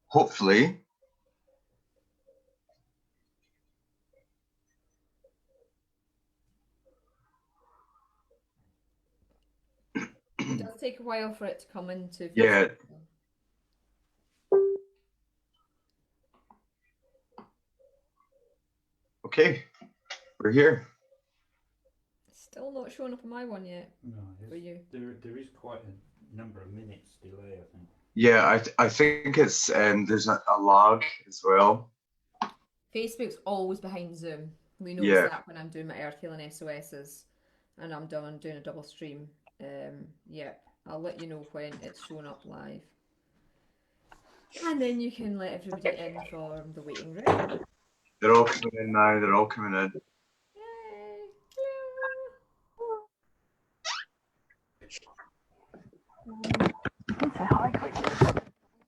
Hopefully. It does take a while for it to come into Yeah. Facebook. Okay. We're here. Still not showing up on my one yet. No, For you. there is quite a number of minutes delay, I think. Yeah, I think it's there's a lag as well. Facebook's always behind Zoom. We notice Yeah. that when I'm doing my Earth Healing SOSs and I'm doing a double stream. Yeah, I'll let you know when it's showing up live. And then you can let everybody in from the waiting room. They're all coming in now. They're all coming in. Yay!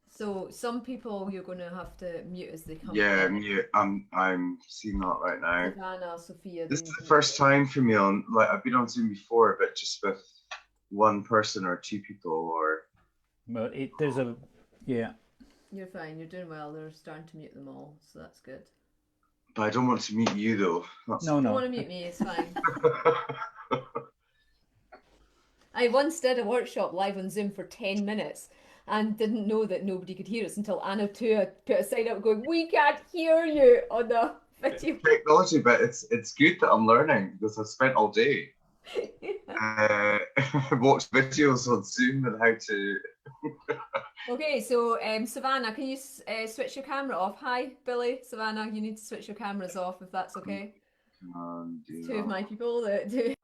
So some people you're going to have to mute as they come Yeah, in. I'm seeing that right now. Savannah, Sophia. This is the first time for me on, like, I've been on Zoom before, but just with one person or two people or. But there's a, yeah. You're fine. You're doing well. They're starting to mute them all, so that's good. But I don't want to meet you though. No. Don't want to mute me. It's fine. I once did a workshop live on Zoom for 10 minutes and didn't know that nobody could hear us until Anna too put a sign up going, "We can't hear you" on the video. Technology, but it's good that I'm learning because I've spent all day watched videos on Zoom and how to. Okay, so Savannah, can you switch your camera off? Hi, Billy, Savannah, you need to switch your cameras off if that's okay. Two of my people that do.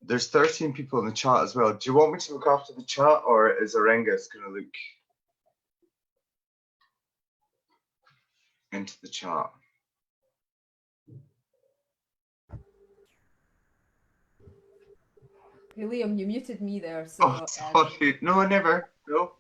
There's 13 people in the chat as well. Do you want me to look after the chat, or is Auraengus going to look into the chat? Hey, Liam, you muted me there. So, oh, sorry. No, I never. No.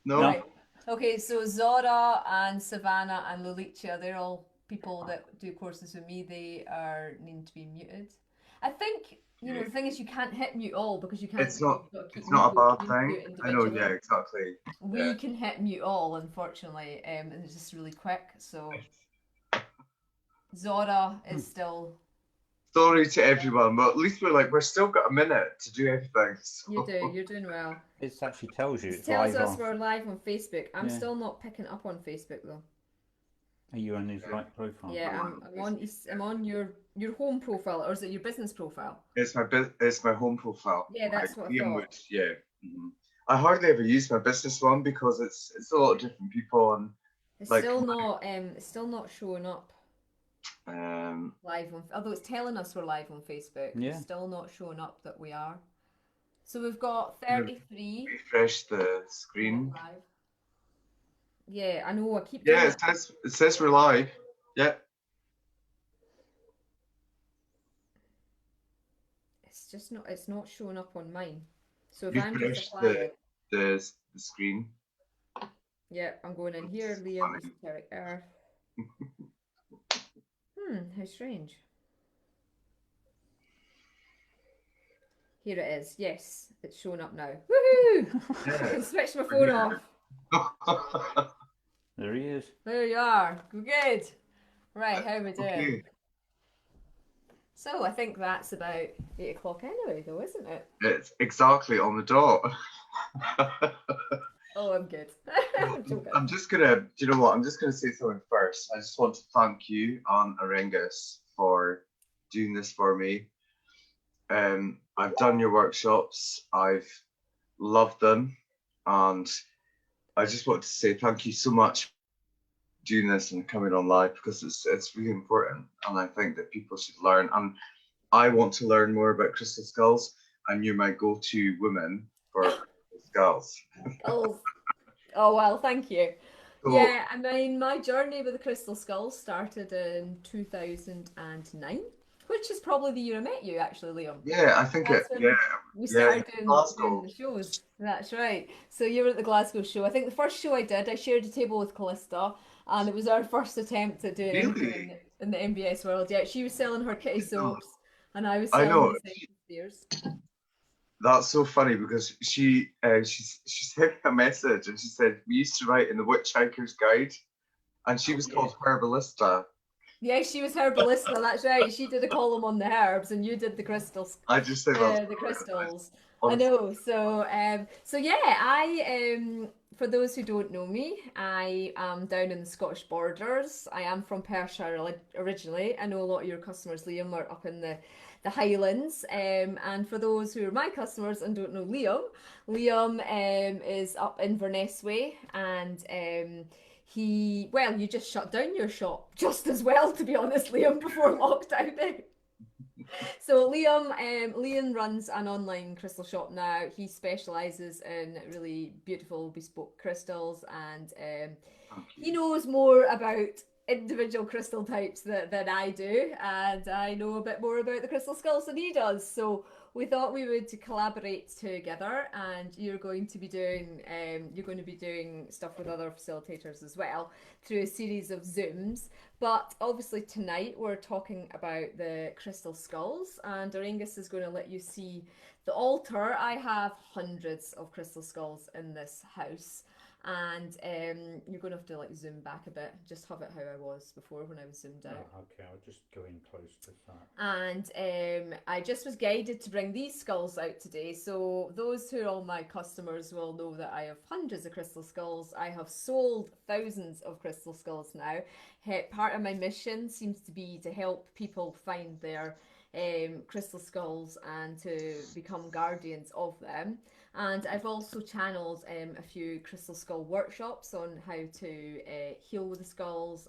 Right. Okay, so Zora and Savannah and Lolicia, they're all people that do courses with me. They are needing to be muted. I think, the thing is you can't hit mute all because you can't. It's not a bad thing. I know, yeah, exactly. We can hit mute all, unfortunately, and it's just really quick. So Zora is still. Sorry to everyone, but at least we're still got a minute to do everything. So. You're doing well. It actually tells you. It tells us we're live on Facebook. I'm still not picking up on Facebook though. Are you on his right profile? Yeah, I'm on your home profile, or is it your business profile? It's my home profile. Yeah, that's what I thought. Yeah. I hardly ever use my business one because it's a lot of different people and it's still not showing up. Live on, although it's telling us we're live on Facebook. Yeah. It's still not showing up that we are. So we've got 33. Refresh the screen. Live. Yeah, I know. I keep. Yeah, it says we're live. Yeah. It's not showing up on mine. So if refresh I'm just the screen. Yeah, I'm going in here. Liam, esoteric earth. How strange. Here it is. Yes, it's showing up now. Woohoo! I can switch my phone off. There he is. There you are. Good. Right, how are we doing? Okay. So I think that's about 8 o'clock anyway, though, isn't it? It's exactly on the dot. Oh, I'm good. I'm just gonna. Do you know what? I'm just gonna say something first. I just want to thank you and Auraengus for doing this for me. I've done your workshops. I've loved them, and I just want to say thank you so much for doing this and coming on live because it's really important, and I think that people should learn. And I want to learn more about crystal skulls, and you're my go-to woman for crystal skulls. Oh well, thank you. So, yeah, I mean, my journey with the crystal skulls started in 2009. Which is probably the year I met you, actually, Liam. Yeah, I think we started doing the shows. That's right. So you were at the Glasgow show. I think the first show I did, I shared a table with Callista, and it was our first attempt at doing anything Really? in the MBS world. Yeah, she was selling her kitty Oh, soaps, and I was I selling know. the scented spears. That's so funny because she sent me a message and she said we used to write in the Witchhiker's Guide, and she was called Herbalista. Yeah, she was herbalista. That's right. She did a column on the herbs, and you did the crystals. I just think that's The crystals. I honestly. know. So yeah, for those who don't know me, I am down in the Scottish borders. I am from Perthshire originally. I know a lot of your customers, Liam, are up in the Highlands. And for those who are my customers and don't know Liam, Liam is up in Inverness Way, and you just shut down your shop just as well, to be honest, Liam, before lockdown. So Liam runs an online crystal shop now. He specialises in really beautiful bespoke crystals, and he knows more about individual crystal types than I do, and I know a bit more about the crystal skulls than he does. So we thought we would collaborate together, and you're going to be doing stuff with other facilitators as well through a series of Zooms. But obviously tonight we're talking about the crystal skulls, and Auraengus is going to let you see the altar. I have hundreds of crystal skulls in this house, and you're going to have to like zoom back a bit. Just have it how I was before when I was zoomed out. Oh, okay, I'll just go in close to that. And I just was guided to bring these skulls out today. So those who are all my customers will know that I have hundreds of crystal skulls. I have sold thousands of crystal skulls now. Part of my mission seems to be to help people find their crystal skulls and to become guardians of them. And I've also channeled a few crystal skull workshops on how to heal with the skulls,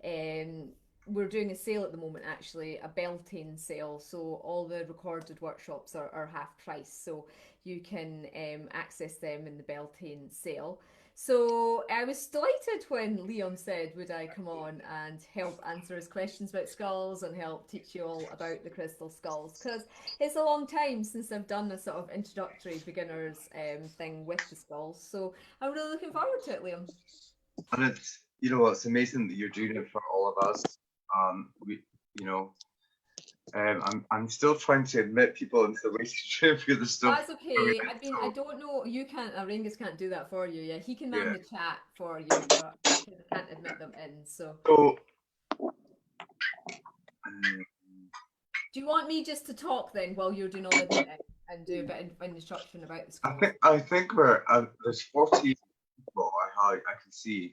and we're doing a sale at the moment, actually, a Beltane sale. So all the recorded workshops are half price, so you can access them in the Beltane sale. So I was delighted when Liam said, would I come on and help answer his questions about skulls and help teach you all about the crystal skulls? Because it's a long time since I've done a sort of introductory beginners thing with the skulls. So I'm really looking forward to it, Liam. And it's, you know, it's amazing that you're doing it for all of us. I'm still trying to admit people into the waiting room for the stuff. That's okay. I mean, I don't know. You can't. Auraengus can't do that for you. Yeah, he can man the chat for you, but I can't admit them in. So, do you want me just to talk then while you're doing all the editing and do a bit of instruction about the skulls? I think we're there's 40 people I can see.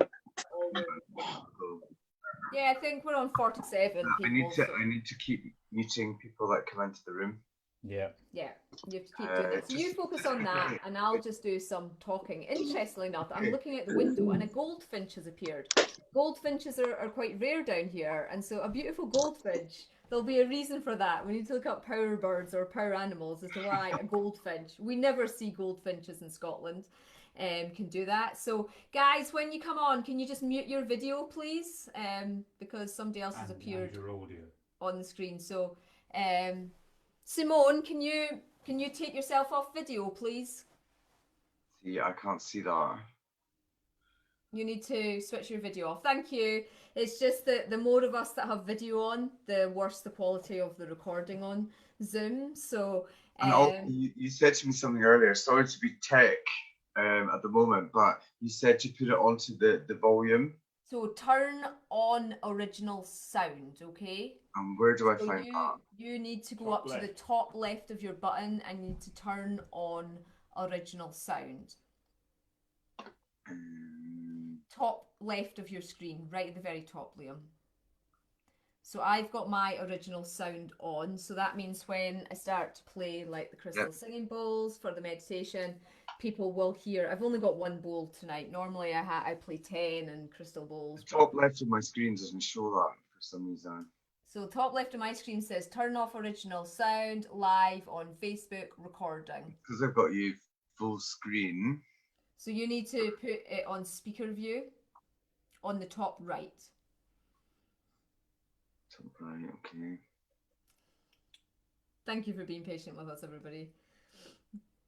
Yeah, I think we're on 47 people. I need to keep muting people that come into the room. Yeah. Yeah, you have to keep doing that. So you focus on that, and I'll just do some talking. Interestingly enough, I'm looking at the window, and a goldfinch has appeared. Goldfinches are quite rare down here, and so a beautiful goldfinch. There'll be a reason for that. We need to look up power birds or power animals as to why a goldfinch. We never see goldfinches in Scotland. Can do that. So guys, when you come on, can you just mute your video, please? Because somebody else has appeared your audio on the screen. So Simone, can you take yourself off video, please? See, I can't see that. You need to switch your video off. Thank you. It's just that the more of us that have video on, the worse the quality of the recording on Zoom. So you said to me something earlier. Sorry to be tech at the moment, but you said to put it onto the volume. So turn on original sound, okay? And where do I find that? You need to go up to the top left of your button and you need to turn on original sound. Top left of your screen, right at the very top, Liam. So I've got my original sound on, so that means when I start to play like the crystal singing bowls for the meditation, people will hear. I've only got one bowl tonight. Normally I play 10 and crystal bowls. The top left of my screen doesn't show that for some reason. So top left of my screen says turn off original sound, live on Facebook, recording. Because I've got you full screen. So you need to put it on speaker view on the top right. Top right, okay. Thank you for being patient with us, everybody.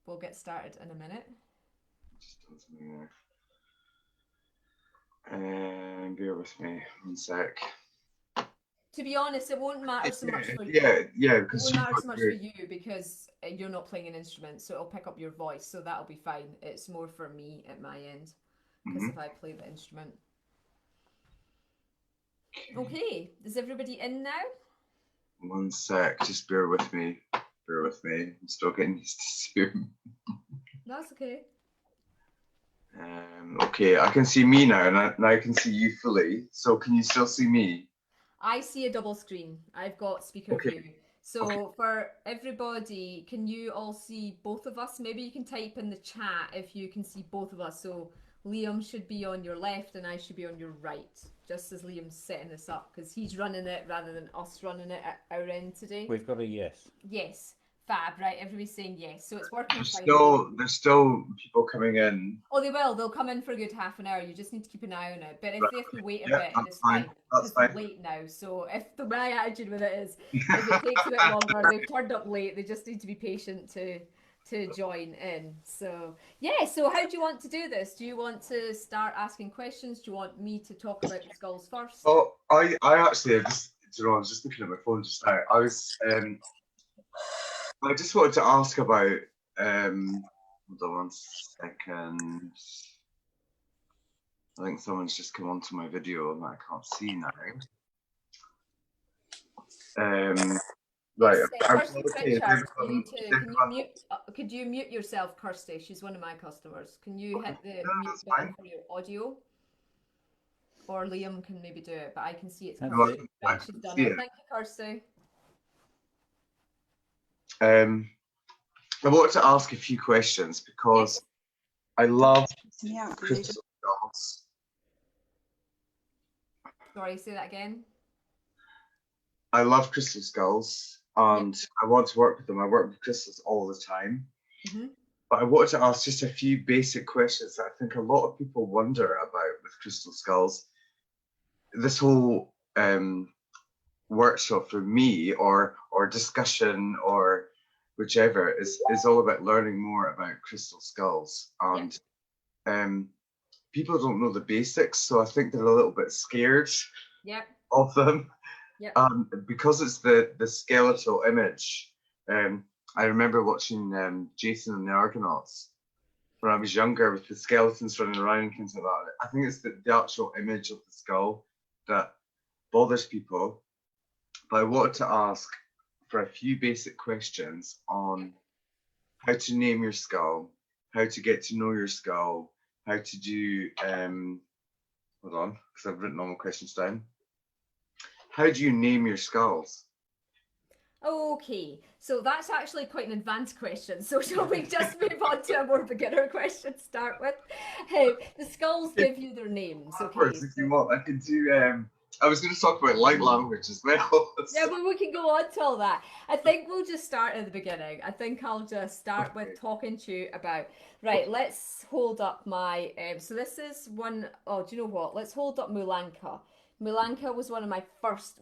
We'll get started in a minute. Just doing something there. Bear with me 1 sec. To be honest, it won't matter so much for Yeah, it because won't you've matter got so much for you because you're not playing an instrument, so it'll pick up your voice, so that'll be fine. It's more for me at my end because if I play the instrument. Okay, is everybody in now? 1 sec, just bear with me. Bear with me. I'm still getting used to Zoom. That's okay. Okay, I can see me now, and I can see you fully. So can you still see me? I see a double screen. I've got speaker Okay. view. So for everybody, can you all see both of us? Maybe you can type in the chat if you can see both of us. So Liam should be on your left and I should be on your right, just as Liam's setting this up because he's running it rather than us running it at our end today. We've got a yes. Yes. Fab, right? Everybody's saying yes. So it's working fine. There's still people coming in. Oh, they will. They'll come in for a good half an hour. You just need to keep an eye on it. But if they have to wait a bit, it's fine. That's Because fine. they're late now. So if my attitude with it is, if it takes a bit longer, they've turned up late. They just need to be patient to join in. So yeah. So how do you want to do this? Do you want to start asking questions? Do you want me to talk about the skulls first? Oh, I actually just, I was just looking at my phone just now. I just wanted to ask about. Hold on 1 second. I think someone's just come onto my video that I can't see now. Right. Kirsty Pritchard, could you mute yourself, Kirsty? She's one of my customers. Can you hit the mute button for your audio? Or Liam can maybe do it, but I can see it's Kirsty. Right, she's done it. Thank you, Kirsty. I wanted to ask a few questions because I love crystal skulls. Sorry, say that again. I love crystal skulls and I want to work with them. I work with crystals all the time. But I wanted to ask just a few basic questions that I think a lot of people wonder about with crystal skulls. This whole workshop for me or discussion or whichever is all about learning more about crystal skulls. And people don't know the basics, so I think they're a little bit scared of them. Because it's the skeletal image. I remember watching Jason and the Argonauts when I was younger with the skeletons running around and things like that. I think it's the actual image of the skull that bothers people. But I wanted to ask for a few basic questions on how to name your skull, how to get to know your skull, how to do, hold on, because I've written all my questions down. How do you name your skulls? Okay, so that's actually quite an advanced question. So shall we just move on to a more beginner question to start with? The skulls give you their names. Okay. If you want, I can do. I was going to talk about light language as well. Yeah, but we can go on to all that. I think we'll just start at the beginning. I think I'll just start with talking to you about. Right, let's hold up my. So this is one. Oh, do you know what? Let's hold up Mulanka. Mulanka was one of my first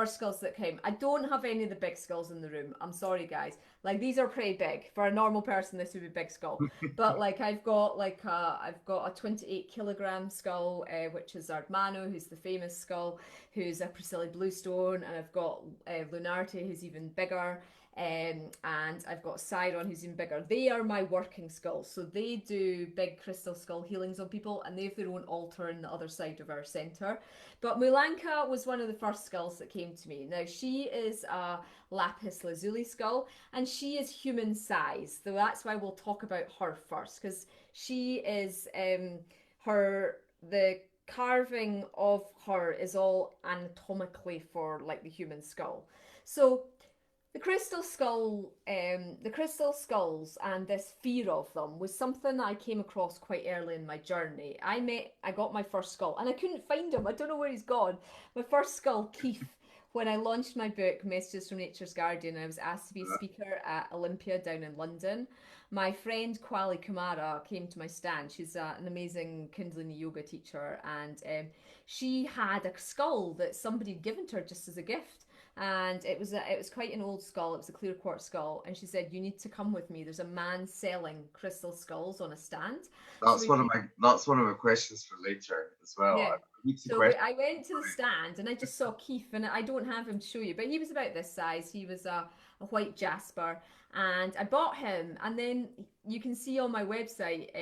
skulls that came. I don't have any of the big skulls in the room. I'm sorry, guys. Like these are pretty big for a normal person. This would be a big skull, but like I've got a 28 kilogram skull, which is Ardmano, who's the famous skull, who's a Priscilla Bluestone, and I've got Lunarte, who's even bigger. And I've got Siron, who's even bigger. They are my working skulls. So they do big crystal skull healings on people, and they have their own altar in the other side of our centre. But Mulanka was one of the first skulls that came to me. Now, she is a lapis lazuli skull, and she is human size. So that's why we'll talk about her first, because she is the carving of her is all anatomically for like the human skull. So the crystal skulls and this fear of them was something I came across quite early in my journey. I got my first skull and I couldn't find him. I don't know where he's gone. My first skull, Keith, when I launched my book, Messages from Nature's Guardian, I was asked to be a speaker at Olympia down in London. My friend Kwali Kamara came to my stand. She's an amazing Kundalini yoga teacher, and she had a skull that somebody had given to her just as a gift. and it was quite an old skull. It was a clear quartz skull, and she said, "You need to come with me. There's a man selling crystal skulls on a stand." That's one of my questions for later as well. Yeah. I need to So question. I went to the stand and I just saw Keith, and I don't have him to show you, but he was about this size. He was a white jasper, and I bought him. And then you can see on my website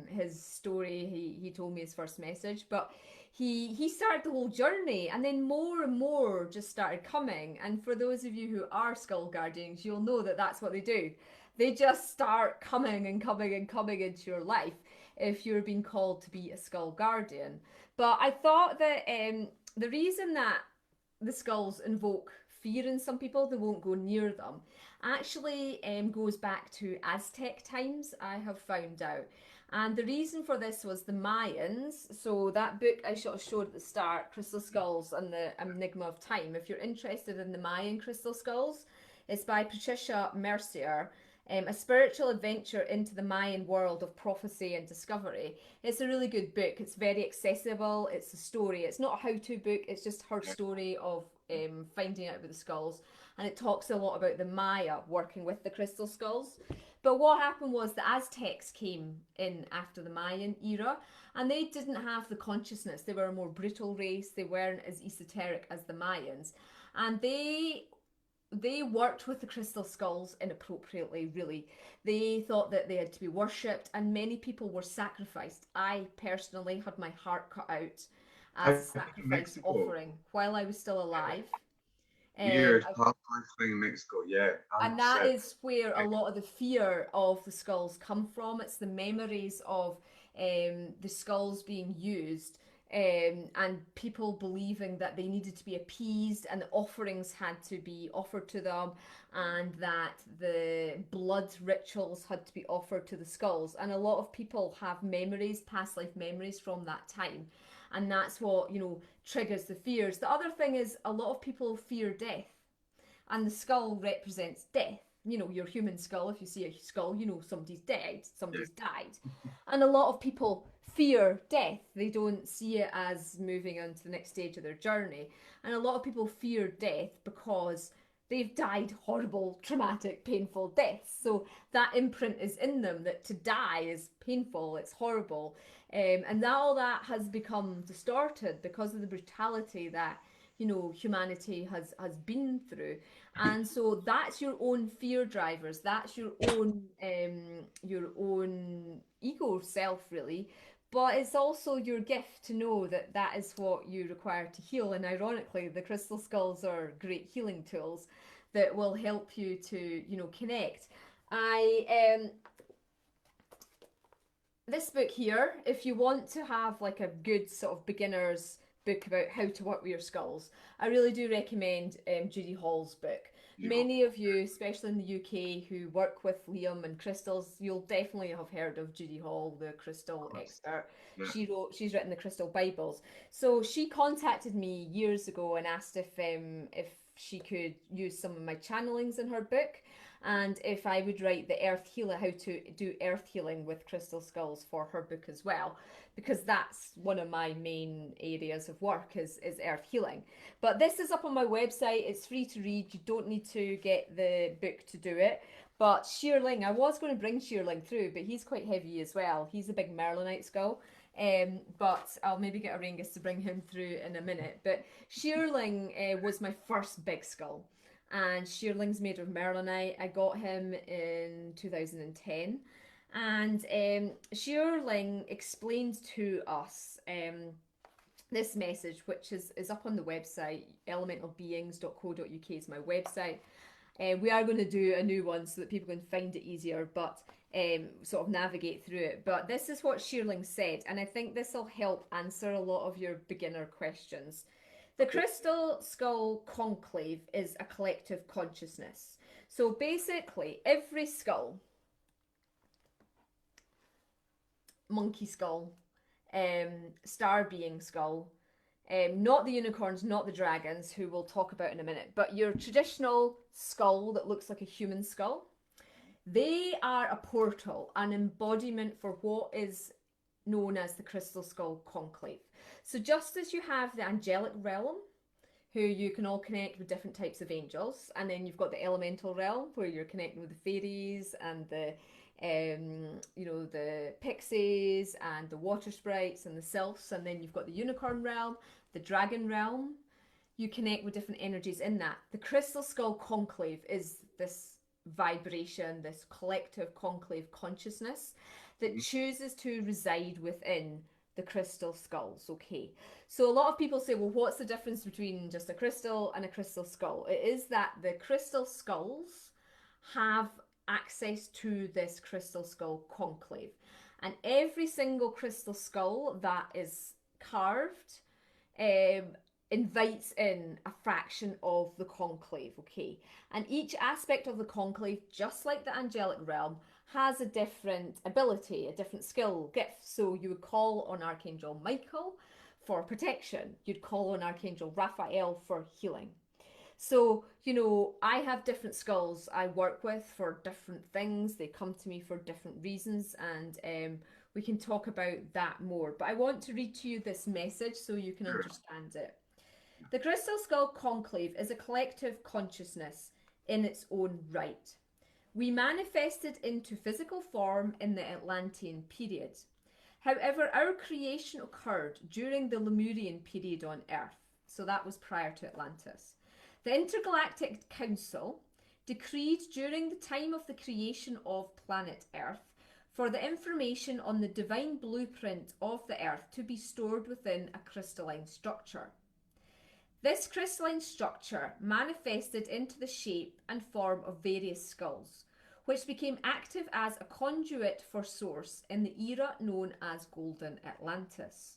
his story. He told me his first message, but he started the whole journey, and then more and more just started coming. And for those of you who are skull guardians, you'll know that that's what they do. They just start coming and coming and coming into your life if you're being called to be a skull guardian. But I thought that the reason that the skulls invoke fear in some people, they won't go near them, actually goes back to Aztec times, I have found out. And the reason for this was the Mayans. So that book I showed at the start, Crystal Skulls and the Enigma of Time, if you're interested in the Mayan crystal skulls, it's by Patricia Mercier. A spiritual adventure into the Mayan world of prophecy and discovery. It's a really good book. It's very accessible. It's a story. It's not a how-to book. It's just her story of finding out about the skulls. And it talks a lot about the Maya working with the crystal skulls. But what happened was the Aztecs came in after the Mayan era, and they didn't have the consciousness. They were a more brutal race. They weren't as esoteric as the Mayans. And they worked with the crystal skulls inappropriately, really. They thought that they had to be worshipped, and many people were sacrificed. I personally had my heart cut out as a sacrifice offering while I was still alive. Weird half-life thing in Mexico, yeah. And that is where a lot of the fear of the skulls come from. It's the memories of the skulls being used, and people believing that they needed to be appeased and the offerings had to be offered to them, and that the blood rituals had to be offered to the skulls. And a lot of people have memories, past life memories from that time. And that's what, triggers the fears. The other thing is a lot of people fear death. And the skull represents death. Your human skull, if you see a skull, somebody's dead, somebody's died. And a lot of people fear death. They don't see it as moving on to the next stage of their journey. And a lot of people fear death because they've died horrible, traumatic, painful deaths. So that imprint is in them that to die is painful, it's horrible. And all that has become distorted because of the brutality that humanity has been through. And so that's your own fear drivers. That's your own ego self, really. But it's also your gift to know that that is what you require to heal. And ironically, the crystal skulls are great healing tools that will help you to, connect. This book here, if you want to have like a good sort of beginner's book about how to work with your skulls, I really do recommend Judy Hall's book. Many of you, especially in the UK, who work with Liam and crystals, you'll definitely have heard of Judy Hall, the crystal expert. Yeah. She's written the Crystal Bibles. So she contacted me years ago and asked if she could use some of my channelings in her book, and if I would write the earth healer, how to do earth healing with crystal skulls for her book as well, because that's one of my main areas of work is earth healing. But this is up on my website. It's free to read. You don't need to get the book to do it. But Shearling, I was going to bring Shearling through, but he's quite heavy as well. He's a big Merlinite skull. But I'll maybe get Auraengus to bring him through in a minute. But Shearling was my first big skull. And Shearling's made of Merlinite. I got him in 2010. And Shearling explained to us this message, which is up on the website. elementalbeings.co.uk is my website. We are going to do a new one so that people can find it easier, but sort of navigate through it. But this is what Shearling said, and I think this will help answer a lot of your beginner questions. The Crystal Skull Conclave is a collective consciousness. So basically, every skull, monkey skull, star being skull, not the unicorns, not the dragons, who we'll talk about in a minute, but your traditional skull that looks like a human skull, they are a portal, an embodiment for what is known as the Crystal Skull Conclave. So just as you have the angelic realm, who you can all connect with different types of angels, and then you've got the elemental realm where you're connecting with the fairies and the the pixies and the water sprites and the sylphs, and then you've got the unicorn realm, the dragon realm. You connect with different energies in that. The Crystal Skull Conclave is this vibration, this collective conclave consciousness that chooses to reside within the crystal skulls. Okay, so a lot of people say, well, what's the difference between just a crystal and a crystal skull? It is that the crystal skulls have access to this crystal skull conclave, and every single crystal skull that is carved invites in a fraction of the conclave. Okay, and each aspect of the conclave, just like the angelic realm, has a different ability, a different skill, gift. So you would call on Archangel Michael for protection, you'd call on Archangel Raphael for healing. So, I have different skulls I work with for different things. They come to me for different reasons, and we can talk about that more. But I want to read to you this message so you can understand it. The Crystal Skull Conclave is a collective consciousness in its own right. We manifested into physical form in the Atlantean period. However, our creation occurred during the Lemurian period on Earth, so that was prior to Atlantis. The Intergalactic Council decreed during the time of the creation of planet Earth for the information on the divine blueprint of the Earth to be stored within a crystalline structure. This crystalline structure manifested into the shape and form of various skulls, which became active as a conduit for source in the era known as Golden Atlantis.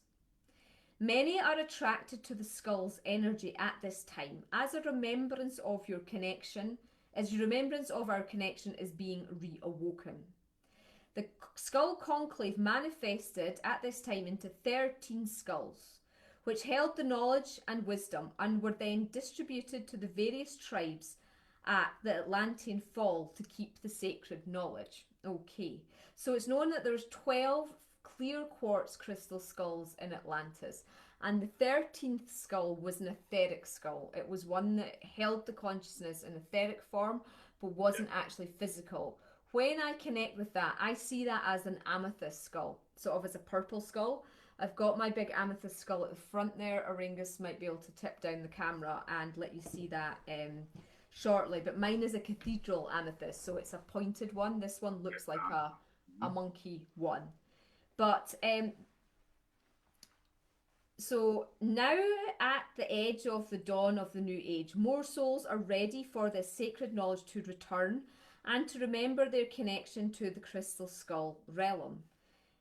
Many are attracted to the skull's energy at this time as a remembrance of your connection, as your remembrance of our connection is being reawoken. The skull conclave manifested at this time into 13 skulls, which held the knowledge and wisdom and were then distributed to the various tribes at the Atlantean Fall to keep the sacred knowledge. Okay, so it's known that there's 12 clear quartz crystal skulls in Atlantis, and the 13th skull was an etheric skull. It was one that held the consciousness in etheric form but wasn't actually physical. When I connect with that, I see that as an amethyst skull, sort of as a purple skull. I've got my big amethyst skull at the front there. Auraengus might be able to tip down the camera and let you see that shortly, but mine is a cathedral amethyst, so it's a pointed one. This one looks like a monkey one. But so now at the edge of the dawn of the new age, more souls are ready for this sacred knowledge to return and to remember their connection to the Crystal Skull realm.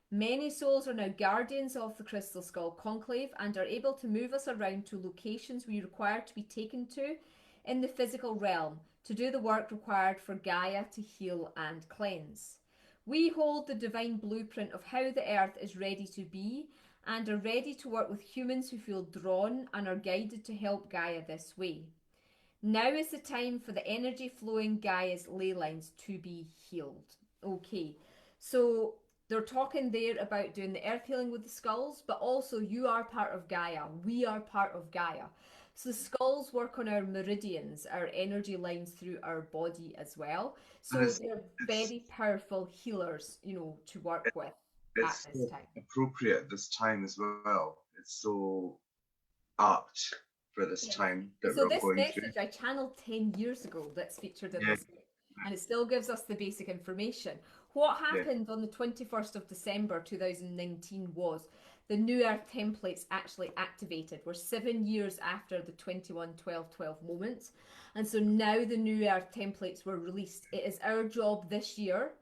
Many souls are now guardians of the Crystal Skull Conclave and are able to move us around to locations we require to be taken to in the physical realm to do the work required for Gaia to heal and cleanse. We hold the divine blueprint of how the earth is ready to be and are ready to work with humans who feel drawn and are guided to help Gaia this way. Now is the time for the energy flowing Gaia's ley lines to be healed. Okay, so they're talking there about doing the earth healing with the skulls, but also you are part of Gaia. We are part of Gaia. So the skulls work on our meridians, our energy lines through our body as well. So they're very powerful healers, to work with at this time. Appropriate this time as well. It's so apt for this time that so we're this going message through. I channeled 10 years ago that's featured in this book, and it still gives us the basic information. What happened on the 21st of December 2019 was the New Earth templates actually activated. We're 7 years after the 21-12-12 moment, and so now the New Earth templates were released. It is our job this year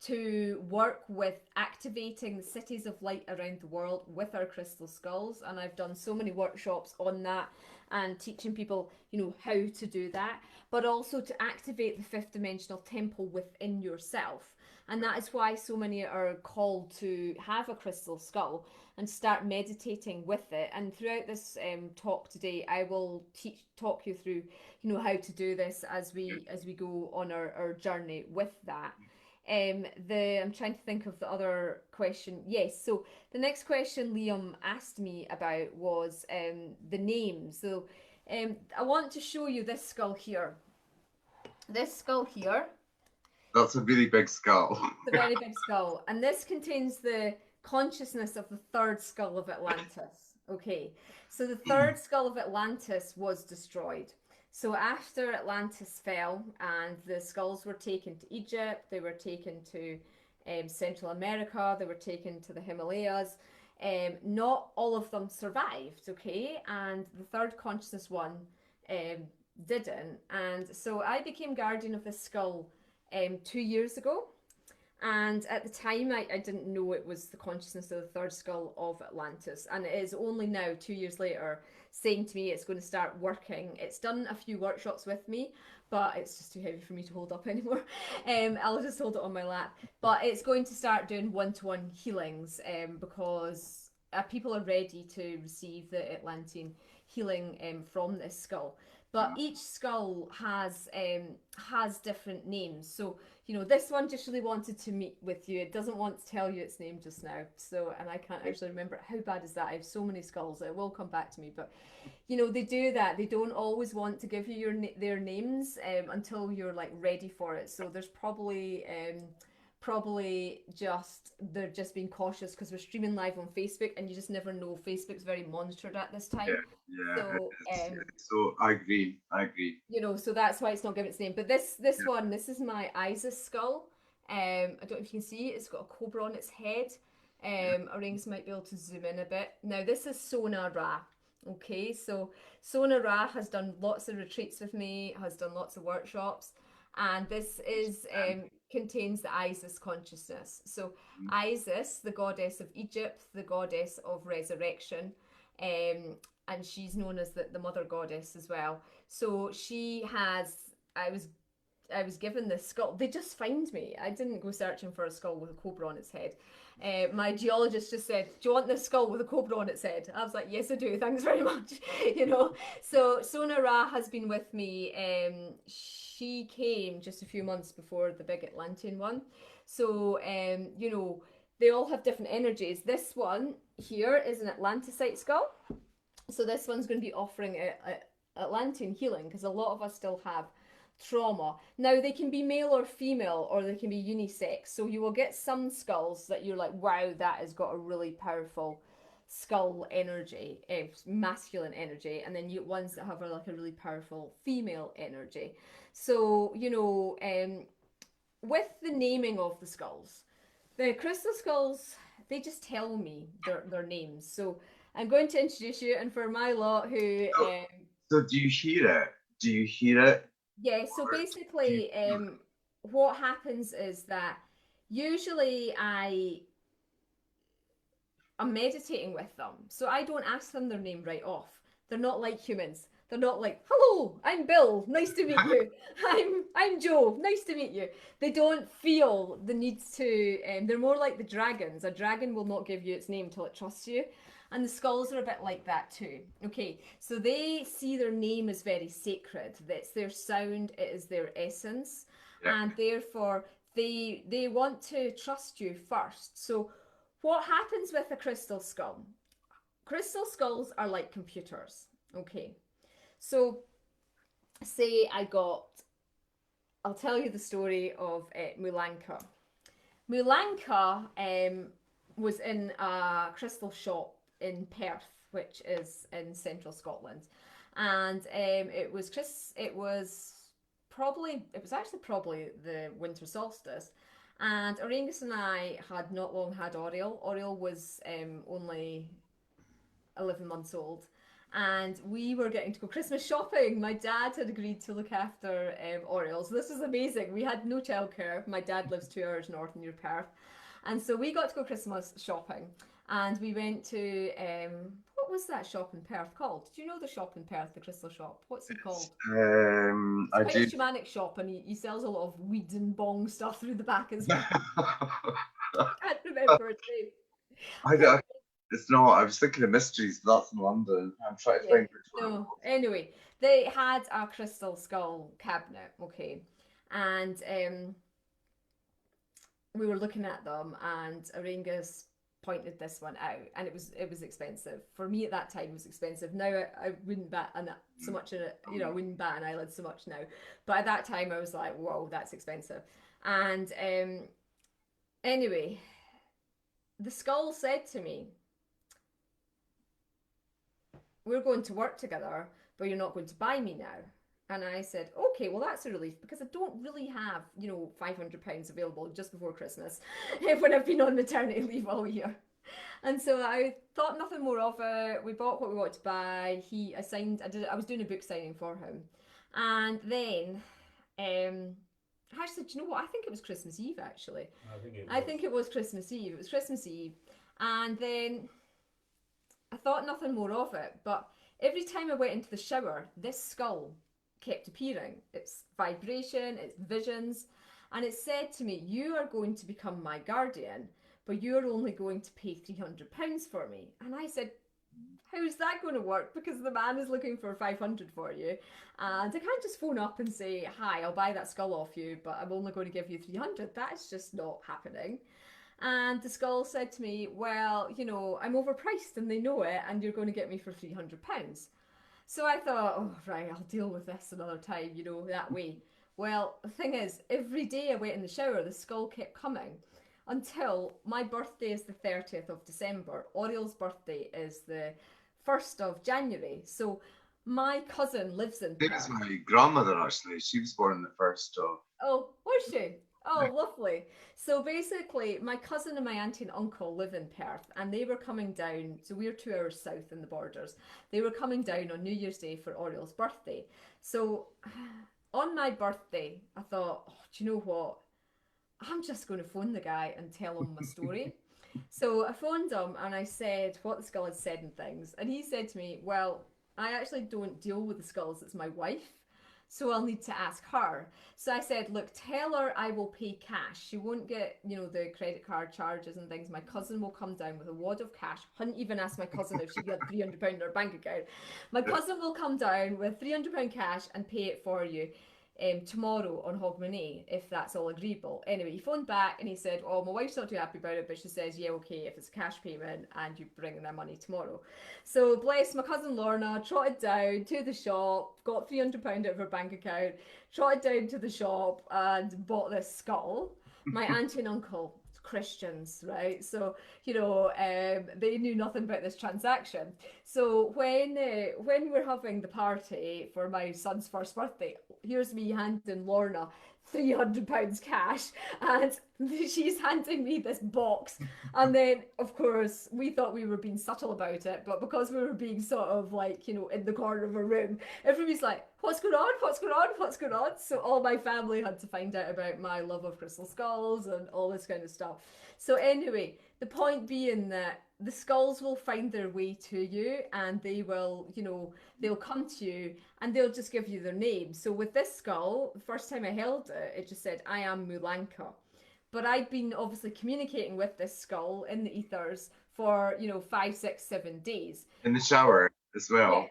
to work with activating the cities of light around the world with our crystal skulls, and I've done so many workshops on that and teaching people how to do that, but also to activate the fifth dimensional temple within yourself. And that is why so many are called to have a crystal skull and start meditating with it. And throughout this talk today, I will talk you through how to do this as we go on our journey with that. I'm trying to think of the other question. Yes, so the next question Liam asked me about was the name. So I want to show you this skull here. This skull here, That's a really big skull. the very big skull, and this contains the consciousness of the third skull of Atlantis. Okay, so the third skull of Atlantis was destroyed. So after Atlantis fell and the skulls were taken to Egypt, they were taken to Central America, they were taken to the Himalayas. Not all of them survived, okay, and the third consciousness one didn't. And so I became guardian of this skull 2 years ago. And at the time, I didn't know it was the consciousness of the third skull of Atlantis. And it is only now, 2 years later, saying to me it's going to start working. It's done a few workshops with me, but it's just too heavy for me to hold up anymore. I'll just hold it on my lap. But it's going to start doing one-to-one healings because people are ready to receive the Atlantean healing from this skull. But each skull has different names. So, you know, this one just really wanted to meet with you. It doesn't want to tell you its name just now. So, and I can't actually remember. How bad is that? I have so many skulls. It will come back to me. But, you know, they do that. They don't always want to give you their names until you're like ready for it. So there's probably just they're just being cautious because we're streaming live on Facebook and you just never know. Facebook's very monitored at this time. Yeah. So So I agree. you know, so that's why it's not given its name. But this one, this is my Isis skull. I don't know if you can see it. It's got a cobra on its head. Auraengus might be able to zoom in a bit. Now this is Sona Ra. Okay, so Sona Ra has done lots of retreats with me, has done lots of workshops, and this is contains the Isis consciousness. So Isis, the goddess of Egypt, the goddess of resurrection, and she's known as the mother goddess as well. So she has, I was given this skull. They just find me. I didn't go searching for a skull with a cobra on its head. My geologist just said, "Do you want this skull with a cobra on its head?" I was like, "Yes, I do. Thanks very much." You know. So Sona Ra has been with me. She came just a few months before the big Atlantean one. So you know, they all have different energies. This one here is an Atlanticite skull. So this one's going to be offering Atlantean healing because a lot of us still have trauma. Now they can be male or female, or they can be unisex. So you will get some skulls that you're like, wow, that has got a really powerful skull energy, masculine energy, and then you ones that have like a really powerful female energy. So you know, with the naming of the skulls, the crystal skulls, they just tell me their names. So I'm going to introduce you, and for my lot who So do you hear it? Do you hear it? yeah, so basically what happens is that usually I'm meditating with them. So I don't ask them their name right off. They're not like humans. They're not like, "Hello, I'm Bill, nice to meet you. I'm Joe, nice to meet you." They don't feel the need to they're more like the dragons. A dragon will not give you its name till it trusts you. And the skulls are a bit like that too. Okay, so they see their name as very sacred. That's their sound, it is their essence. Yeah. And therefore they want to trust you first. So what happens with a crystal skull? Crystal skulls are like computers. Okay, so say I'll tell you the story of Mulanka. Mulanka was in a crystal shop in Perth, which is in central Scotland, and it was actually probably the winter solstice, and Auraengus and I had not long had Auriel. Auriel was only 11 months old, and we were getting to go Christmas shopping. My dad had agreed to look after Auriel, so this is amazing. We had no childcare. My dad lives 2 hours north near Perth, and so we got to go Christmas shopping. And we went to what was that shop in Perth called? Did you know the shop in Perth, the crystal shop? What's it called? I It's do. quite a shamanic shop, and he sells a lot of weed and bong stuff through the back as well. I can't remember its name. It's not. I was thinking of mysteries, but that's in London. I'm trying to think which one. No. Anyway, they had a crystal skull cabinet, okay, and we were looking at them, and Auraengus pointed this one out, and it was expensive for me at that time. It was expensive. Now I wouldn't bat so much in it, you know, I wouldn't bat an eyelid so much now, but at that time I was like, whoa, that's expensive. And anyway, the skull said to me, we're going to work together, but you're not going to buy me now. And I said, okay, well, that's a relief, because I don't really have, you know, £500 available just before Christmas when I've been on maternity leave all year. And so I thought nothing more of it. We bought what we wanted to buy. I was doing a book signing for him. And then, actually, do you know what? I think it was Christmas Eve, actually. I think it was Christmas Eve. It was Christmas Eve. And then I thought nothing more of it. But every time I went into the shower, this skull kept appearing. It's vibration, it's visions, and it said to me, you are going to become my guardian, but you're only going to pay £300 for me. And I said, how's that going to work? Because the man is looking for 500 for you, and I can't just phone up and say, hi, I'll buy that skull off you, but I'm only going to give you 300. That is just not happening. And the skull said to me, well, you know, I'm overpriced and they know it, and you're going to get me for £300. So I thought, oh, right, I'll deal with this another time, you know, that way. Well, the thing is, every day I went in the shower, the skull kept coming until my birthday is the 30th of December. Auriel's birthday is the 1st of January. So my cousin lives in It was my grandmother, actually. She was born the 1st of... Oh, was she? Oh, lovely. So basically, my cousin and my auntie and uncle live in Perth, and they were coming down. So we're 2 hours south in the borders. They were coming down on New Year's Day for Auriel's birthday. So on my birthday, I thought, oh, do you know what? I'm just going to phone the guy and tell him my story. So I phoned him and I said what the skull had said and things. And he said to me, well, I actually don't deal with the skulls. It's my wife. So I'll need to ask her. So I said, look, tell her I will pay cash. She won't get, you know, the credit card charges and things. My cousin will come down with a wad of cash. Hadn't even asked my cousin if she had £300 in her bank account. My cousin will come down with £300 cash and pay it for you tomorrow on Hogmanay, if that's all agreeable. Anyway, he phoned back and he said, oh, my wife's not too happy about it, but she says, yeah, okay, if it's a cash payment and you bring in their money tomorrow. So bless my cousin Lorna, trotted down to the shop, got £300 out of her bank account, trotted down to the shop and bought this skull. My auntie and uncle, Christians, right? So, you know, they knew nothing about this transaction. So when we're having the party for my son's first birthday, here's me handing Lorna £300 cash, and she's handing me this box. And then, of course, we thought we were being subtle about it, but because we were being sort of like, you know, in the corner of a room, everybody's like, what's going on? What's going on? What's going on? So all my family had to find out about my love of crystal skulls and all this kind of stuff. So anyway, the point being that the skulls will find their way to you, and they will, you know, they'll come to you and they'll just give you their name. So with this skull, the first time I held it, it just said, I am Mulanka. But I'd been obviously communicating with this skull in the ethers for, you know, 5, 6, 7 days. In the shower as well.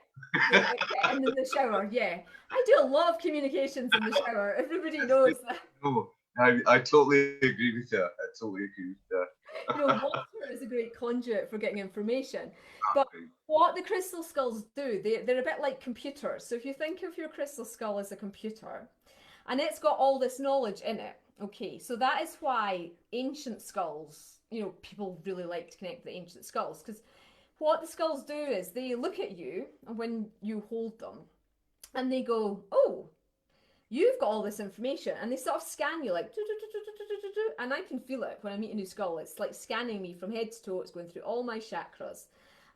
Yeah, and in the shower, yeah. I do a lot of communications in the shower. Everybody knows that. No, I totally agree with you. I totally agree with you. You know, water is a great conduit for getting information. But what the crystal skulls do, they're a bit like computers. So if you think of your crystal skull as a computer, and it's got all this knowledge in it, okay, so that is why ancient skulls, you know, people really like to connect with the ancient skulls, because what the skulls do is they look at you when you hold them, and they go, oh, you've got all this information, and they sort of scan you like, and I can feel it when I meet a new skull. It's like scanning me from head to toe. It's going through all my chakras,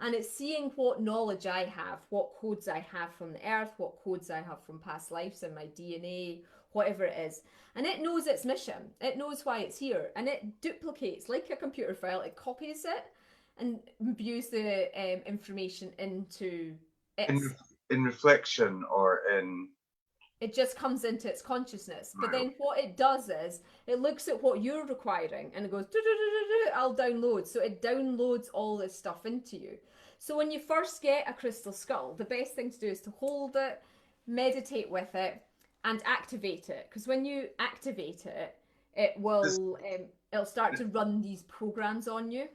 and it's seeing what knowledge I have, what codes I have from the earth, what codes I have from past lives and my DNA, whatever it is. And it knows its mission. It knows why it's here, and it duplicates like a computer file. It copies it and imbues the information into its... In reflection or in... It just comes into its consciousness. But then what it does is it looks at what you're requiring and it goes, I'll download. So it downloads all this stuff into you. So when you first get a crystal skull, the best thing to do is to hold it, meditate with it, and activate it. Because when you activate it, it will it'll start to run these programs on you.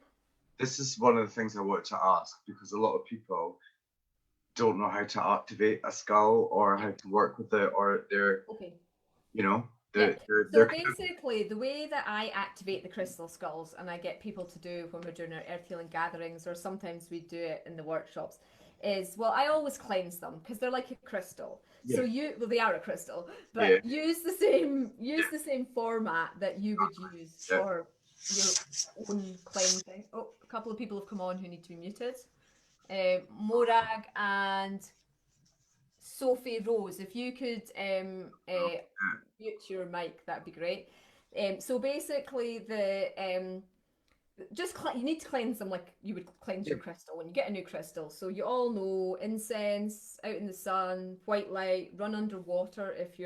this is one of the things I wanted to ask, because a lot of people don't know how to activate a skull or how to work with it, or they're, Okay. you know, Yeah. they're So basically, the way that I activate the crystal skulls, and I get people to do when we're doing our earth healing gatherings, or sometimes we do it in the workshops, is, well, I always cleanse them because they're like a crystal. So well, they are a crystal, but use the same format that you would use for your own cleansing. Oh, a couple of people have come on who need to be muted. Morag and Sophie Rose, if you could mute your mic, that'd be great. So basically, you need to cleanse them like you would cleanse your crystal when you get a new crystal. So you all know incense, out in the sun, white light, run underwater if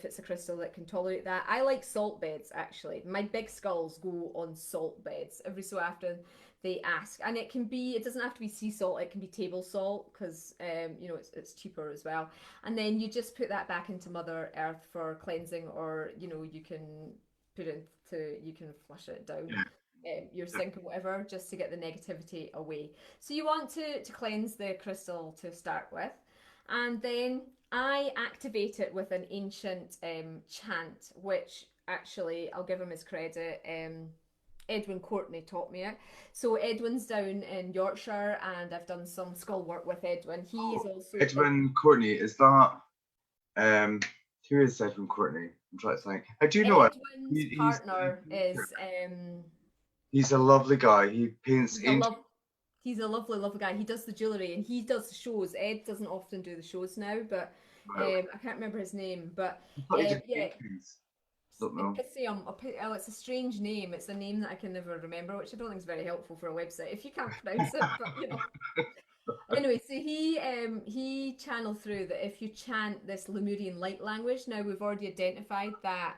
it's a crystal that can tolerate that. I like salt beds actually. My big skulls go on salt beds every so often. They ask, and it doesn't have to be sea salt, it can be table salt because it's cheaper as well. And then you just put that back into Mother Earth for cleansing, or you can you can flush it down your sink or whatever, just to get the negativity away. So you want to cleanse the crystal to start with, and then I activate it with an ancient chant, which actually I'll give him his credit. Edwin Courtney taught me it. So Edwin's down in Yorkshire, and I've done some skull work with Edwin. He is also Edwin Courtney. Is that who is Edwin Courtney? I'm trying to think. I do know it. Edwin's partner is he's a lovely guy. He paints he's a lovely, lovely guy. He does the jewellery and he does the shows. Ed doesn't often do the shows now, but I can't remember his name. But don't know. It's a strange name. It's a name that I can never remember, which I don't think is very helpful for a website if you can't pronounce it. But Anyway, so he channeled through that if you chant this Lemurian light language. Now we've already identified that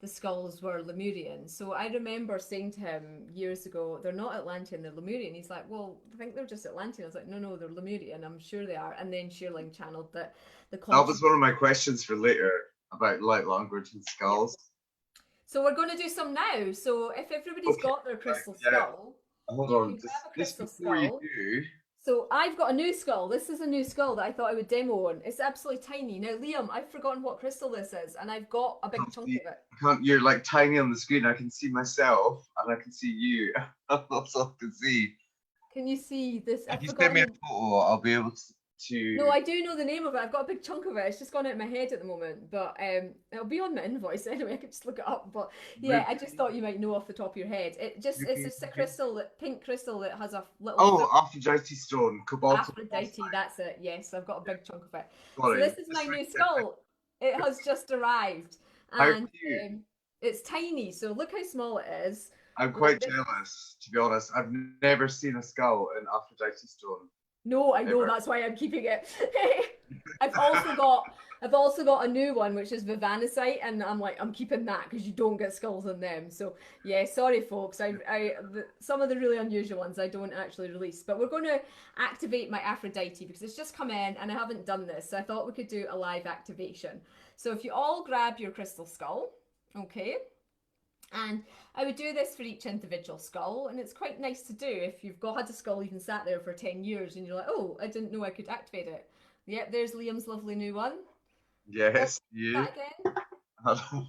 the skulls were Lemurian. So I remember saying to him years ago, they're not Atlantean, they're Lemurian. He's like, well, I think they're just Atlantean. I was like, no, they're Lemurian. I'm sure they are. And then Sheerling channeled that that was one of my questions for later about light language and skulls. So we're going to do some now. So if everybody's got their crystal skull, hold on, just before you do. So I've got a new skull. This is a new skull that I thought I would demo on. It's absolutely tiny. Now, Liam, I've forgotten what crystal this is, and I've got a big chunk of it. You're like tiny on the screen. I can see myself, and I can see you. That's all I can see. Can you see this? If you send me a photo, I'll be able to. No, I do know the name of it. I've got a big chunk of it. It's just gone out of my head at the moment, but it'll be on my invoice anyway. I could just look it up. But yeah, I just thought you might know off the top of your head. It's a crystal, pink crystal that has a little. Aphrodite stone, cobalt. Aphrodite, that's it. Yes, I've got a big chunk of it. So this is my new skull. It has just arrived, and it's tiny. So look how small it is. I'm quite jealous, to be honest. I've never seen a skull in Aphrodite stone. No, I know, that's why I'm keeping it. I've also got a new one, which is Vivanicite, and I'm keeping that because you don't get skulls in them. So yeah, sorry folks. Some of the really unusual ones I don't actually release, but we're going to activate my Aphrodite because it's just come in and I haven't done this, so I thought we could do a live activation. So if you all grab your crystal skull, okay. And I would do this for each individual skull, and it's quite nice to do if you've had a skull even sat there for 10 years and you're like, oh, I didn't know I could activate it. Yep, there's Liam's lovely new one. Yes, you. That again? I don't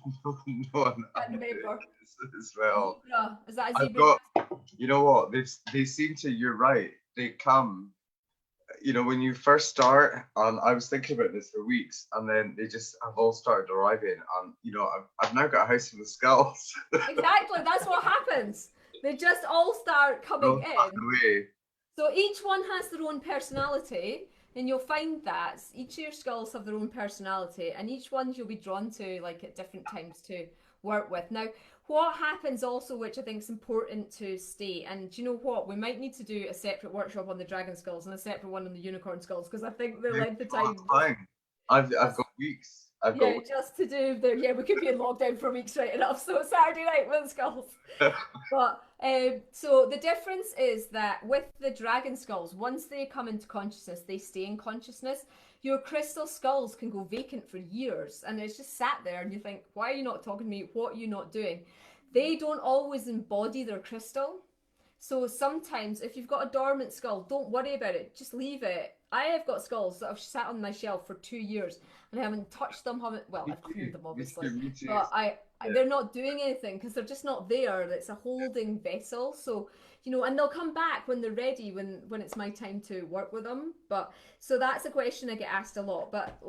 know. Can't remember. As well. Zebra. Is that a zebra? You know what? They seem to, you're right. They come, when you first start, and I was thinking about this for weeks, and then they just have all started arriving, and I've now got a house full of skulls. Exactly, that's what happens. They just all start coming in. So each one has their own personality, and you'll find that each of your skulls have their own personality, and each one you'll be drawn to at different times to work with. Now, what happens also, which I think is important to state, and do you know what? We might need to do a separate workshop on the dragon skulls and a separate one on the unicorn skulls, because I think the length of time. I've got weeks. Just to do we could be in lockdown for weeks right enough. So Saturday night with skulls. But so the difference is that with the dragon skulls, once they come into consciousness, they stay in consciousness. Your crystal skulls can go vacant for years, and it's just sat there, and you think, why are you not talking to me? What are you not doing? They don't always embody their crystal. So sometimes if you've got a dormant skull, don't worry about it. Just leave it. I have got skulls that have sat on my shelf for 2 years and I haven't touched them. Haven't well, Me I've too. cleaned them Me obviously, too. Me too. but Yeah. they're not doing anything because they're just not there. It's a holding vessel. So and they'll come back when they're ready, when it's my time to work with them. But so that's a question I get asked a lot. But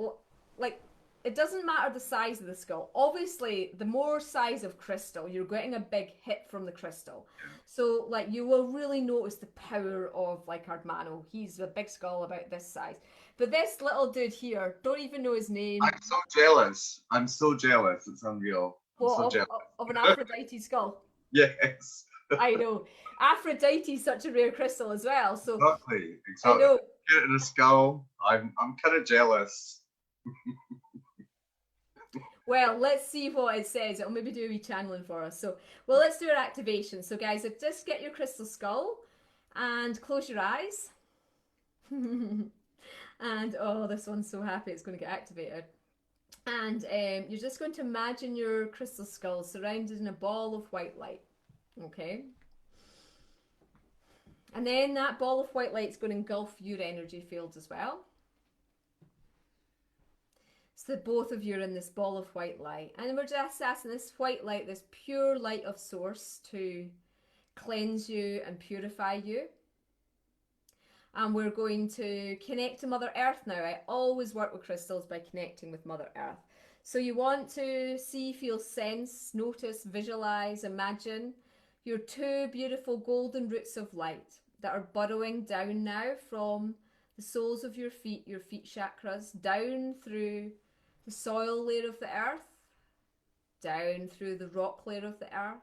like, it doesn't matter the size of the skull. Obviously, the more size of crystal, you're getting a big hit from the crystal. So, like, you will really notice the power of, like, Ardmano. He's a big skull about this size. But this little dude here, don't even know his name. I'm so jealous. I'm so jealous. It's unreal. I'm Well, so jealous. of an Aphrodite skull. Yes. I know. Aphrodite's such a rare crystal as well. So Exactly. I Exactly. know. Get it in a skull. I'm kind of jealous. Well, let's see what it says. It'll maybe do a wee channeling for us. So, well, let's do our activation. So, guys, just get your crystal skull and close your eyes. And oh, this one's so happy it's going to get activated. And you're just going to imagine your crystal skull surrounded in a ball of white light. Okay. And then that ball of white light is going to engulf your energy fields as well. So both of you are in this ball of white light. And we're just asking this white light, this pure light of source, to cleanse you and purify you. And we're going to connect to Mother Earth now. I always work with crystals by connecting with Mother Earth. So you want to see, feel, sense, notice, visualize, imagine your two beautiful golden roots of light that are burrowing down now from the soles of your feet chakras, down through the soil layer of the earth, down through the rock layer of the earth,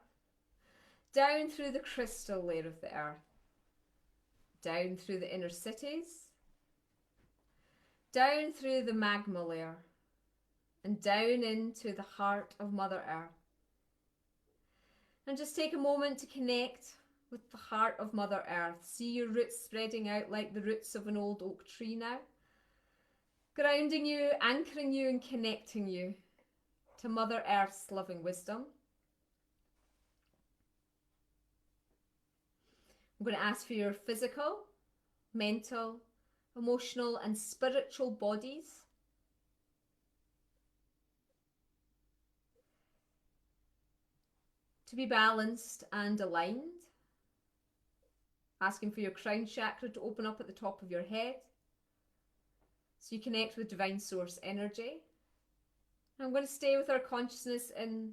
down through the crystal layer of the earth, down through the inner cities, down through the magma layer, and down into the heart of Mother Earth. And just take a moment to connect with the heart of Mother Earth. See your roots spreading out like the roots of an old oak tree now, grounding you, anchoring you, and connecting you to Mother Earth's loving wisdom. I'm going to ask for your physical, mental, emotional, and spiritual bodies to be balanced and aligned. Asking for your crown chakra to open up at the top of your head so you connect with divine source energy. I'm going to stay with our consciousness in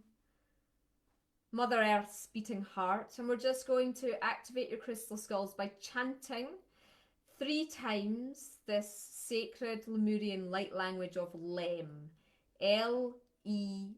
Mother Earth's beating heart, and we're just going to activate your crystal skulls by chanting 3 times this sacred Lemurian light language of Lem. L-E-M.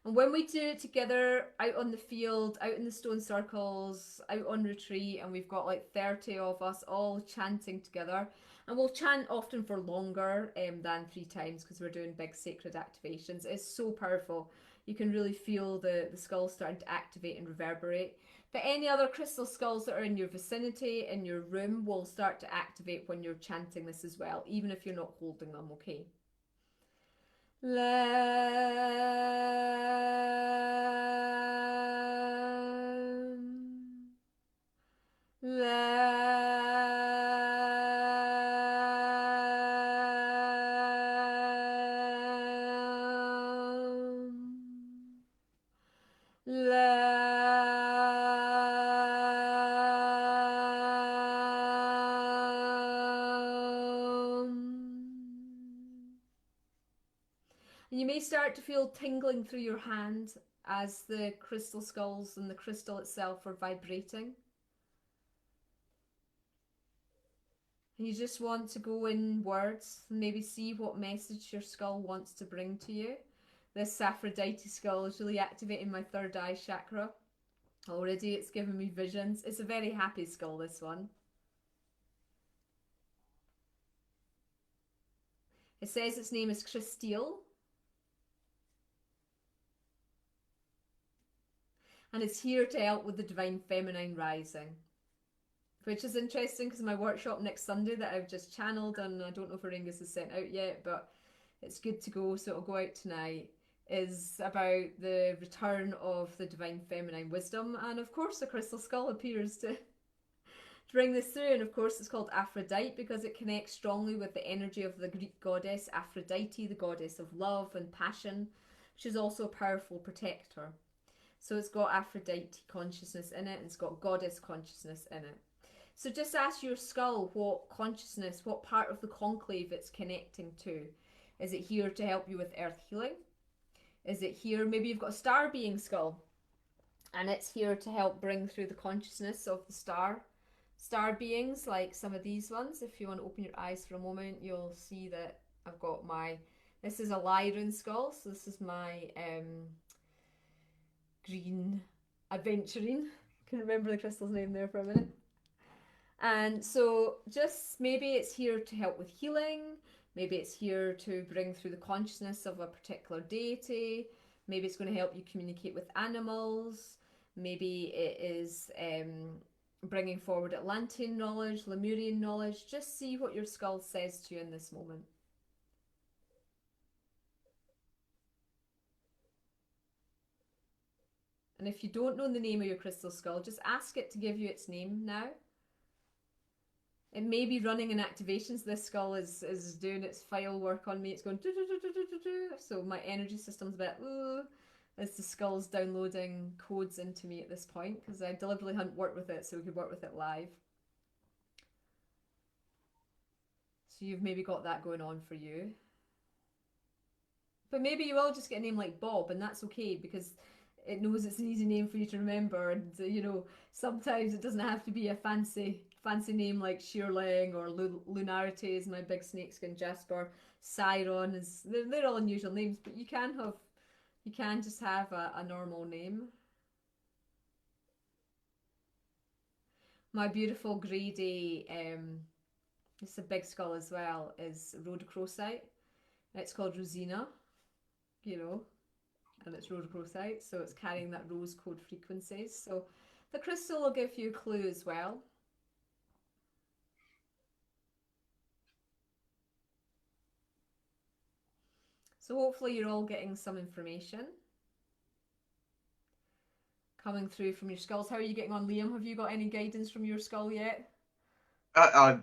And when we do it together, out on the field, out in the stone circles, out on retreat, and we've got like 30 of us all chanting together, and we'll chant often for longer than 3 times because we're doing big sacred activations. It's so powerful. You can really feel the skulls starting to activate and reverberate. But any other crystal skulls that are in your vicinity, in your room, will start to activate when you're chanting this as well, even if you're not holding them, okay? And you may start to feel tingling through your hand as the crystal skulls and the crystal itself are vibrating. And you just want to go inwards and maybe see what message your skull wants to bring to you. This Aphrodite skull is really activating my third eye chakra. Already it's giving me visions. It's a very happy skull, this one. It says its name is Christille. And it's here to help with the divine feminine rising. Which is interesting because my workshop next Sunday that I've just channeled, and I don't know if Auraengus is sent out yet, but it's good to go, so it'll go out tonight. is about the return of the divine feminine wisdom, and of course the crystal skull appears to bring this through. And of course it's called Aphrodite because it connects strongly with the energy of the Greek goddess Aphrodite, the goddess of love and passion. She's also a powerful protector. So it's got Aphrodite consciousness in it, and it's got goddess consciousness in it. So just ask your skull what consciousness, what part of the conclave it's connecting to. Is it here to help you with earth healing? Is it here, maybe you've got a star being skull, and it's here to help bring through the consciousness of the star beings, like some of these ones. If you want to open your eyes for a moment, you'll see that I've got this is a Lyran skull, so this is my green adventuring. I can remember the crystal's name there for a minute. And so just maybe it's here to help with healing. Maybe it's here to bring through the consciousness of a particular deity. Maybe it's going to help you communicate with animals. Maybe it is bringing forward Atlantean knowledge, Lemurian knowledge. Just see what your skull says to you in this moment. And if you don't know the name of your crystal skull, just ask it to give you its name now. It may be running in activations. This skull is doing its file work on me. It's going do, do, do, do, do, do. So my energy system's a bit as the skull's downloading codes into me at this point, because I deliberately hadn't worked with it so we could work with it live. So you've maybe got that going on for you. But maybe you will just get a name like Bob, and that's okay, because it knows it's an easy name for you to remember. And you know, sometimes it doesn't have to be a fancy name like Sheerling or Lunarity is my big snakeskin Jasper. Siron is, they're all unusual names, but you can just have a normal name. My beautiful grady, it's a big skull as well, is rhodochrosite. It's called Rosina, you know, and it's rhodochrosite, so it's carrying that rose code frequencies. So the crystal will give you a clue as well. So hopefully you're all getting some information coming through from your skulls. How are you getting on, Liam? Have you got any guidance from your skull yet? I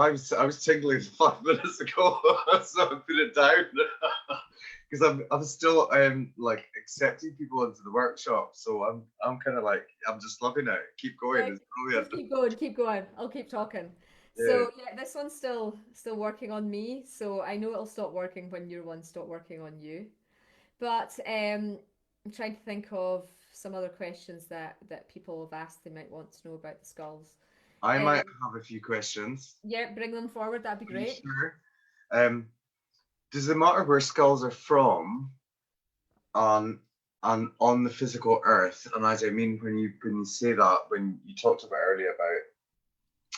was tingling 5 minutes ago, so I put it down because I'm still like accepting people into the workshop. So I'm kind of like, I'm just loving it. Keep going. Yeah, it's brilliant. just keep going. I'll keep talking. Yeah. So yeah, this one's still working on me. So I know it'll stop working when your one stop working on you. But I'm trying to think of some other questions that people have asked they might want to know about the skulls. I might have a few questions. Yeah, bring them forward. That'd be great. Sure. Does it matter where skulls are from on the physical earth? And as I mean, when you say that, when you talked about earlier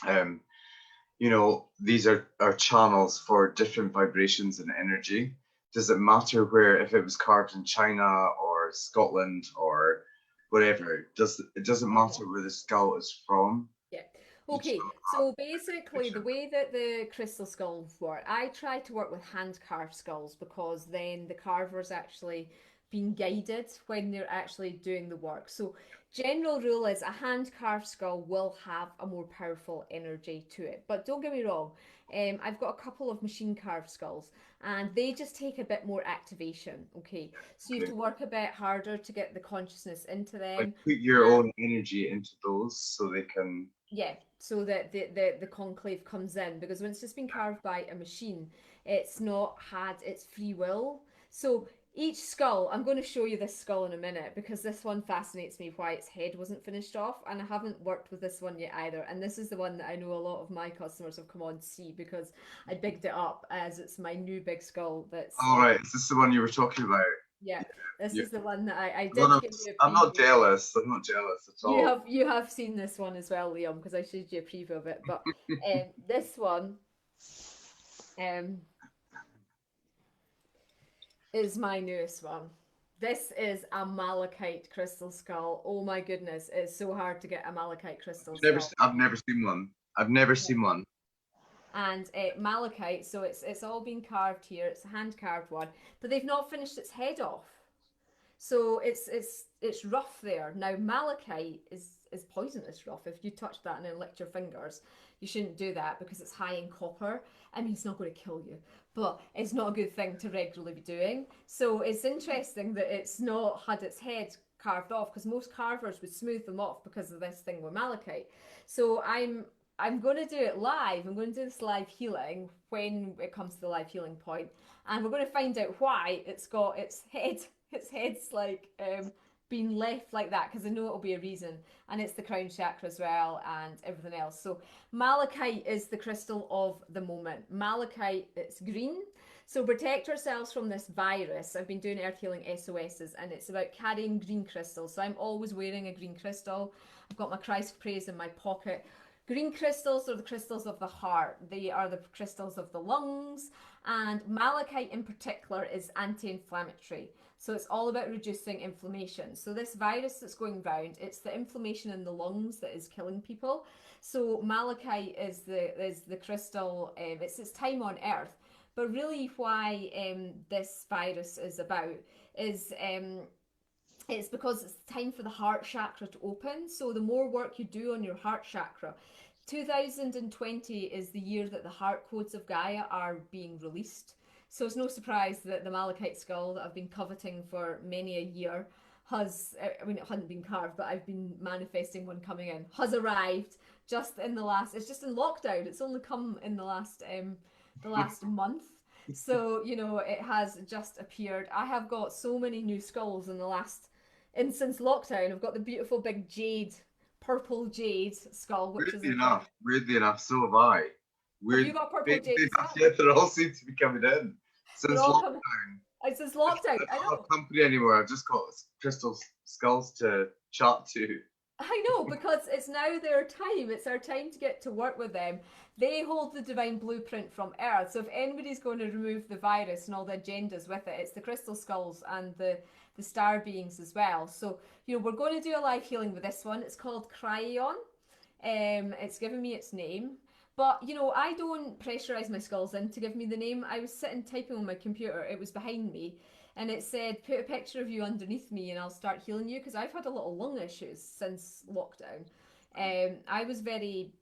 about you know, these are channels for different vibrations and energy. Does it matter where, if it was carved in China or Scotland or whatever? It doesn't matter where the skull is from? Yeah. Okay, so basically the way that the crystal skulls work, I try to work with hand carved skulls because then the carver's actually being guided when they're actually doing the work. So general rule is a hand carved skull will have a more powerful energy to it. But don't get me wrong, I've got a couple of machine carved skulls and they just take a bit more activation. Okay, so you have to work a bit harder to get the consciousness into them. Like put your own energy into those so they can... Yeah, so that the conclave comes in, because when it's just been carved by a machine, it's not had its free will. So each skull, I'm going to show you this skull in a minute because this one fascinates me why its head wasn't finished off, and I haven't worked with this one yet either. And this is the one that I know a lot of my customers have come on to see because I bigged it up as it's my new big skull. That's all right. Is this the one you were talking about? Yeah, this is the one that I did Well, give you a preview. I'm not jealous. I'm not jealous at all. You have seen this one as well, Liam, because I showed you a preview of it. But this one is my newest one. This is a malachite crystal skull. Oh my goodness, it's so hard to get a malachite crystal skull. I've never seen one. I've never seen one. And malachite, so it's all been carved here. It's a hand carved one, but they've not finished its head off. So it's rough there. Now malachite is poisonous rough. If you touch that and then licked your fingers, you shouldn't do that because it's high in copper. I mean, it's not going to kill you, but it's not a good thing to regularly be doing. So it's interesting that it's not had its head carved off, because most carvers would smooth them off because of this thing with malachite. So I'm going to do it live. I'm going to do this live healing when it comes to the live healing point, and we're going to find out why it's got its head's like being left like that, because I know it'll be a reason, and it's the crown chakra as well and everything else. So malachite is the crystal of the moment. Malachite, it's green. So protect ourselves from this virus. I've been doing earth healing SOSs, and it's about carrying green crystals. So I'm always wearing a green crystal. I've got my Christ praise in my pocket. Green crystals are the crystals of the heart. They are the crystals of the lungs, and malachite in particular is anti-inflammatory. So it's all about reducing inflammation. So this virus that's going round, it's the inflammation in the lungs that is killing people. So malachite is the crystal. It's its time on Earth, but really why this virus is about is it's because it's time for the heart chakra to open. So the more work you do on your heart chakra, 2020 is the year that the heart codes of Gaia are being released. So it's no surprise that the malachite skull that I've been coveting for many a year has, I mean, it hadn't been carved, but I've been manifesting one coming in, has arrived just in the last, it's just in lockdown. It's only come in the last month. So, you know, it has just appeared. I have got so many new skulls in the last, and since lockdown. I've got the beautiful big jade, purple jade skull, which weirdly enough, so have I. Have you got purple jade skull? Yeah, they all seem to be coming in since lockdown. Since lockdown, I don't know. have company anymore. I've just got crystal skulls to chat to. I know, because it's now their time. It's our time to get to work with them. They hold the divine blueprint from Earth. So if anybody's going to remove the virus and all the agendas with it, it's the crystal skulls and the star beings as well. So, you know, we're going to do a live healing with this one. It's called Cryon. It's given me its name. But, you know, I don't pressurize my skulls in to give me the name. I was sitting typing on my computer. It was behind me. And it said, put a picture of you underneath me and I'll start healing you, because I've had a little lung issues since lockdown. I was very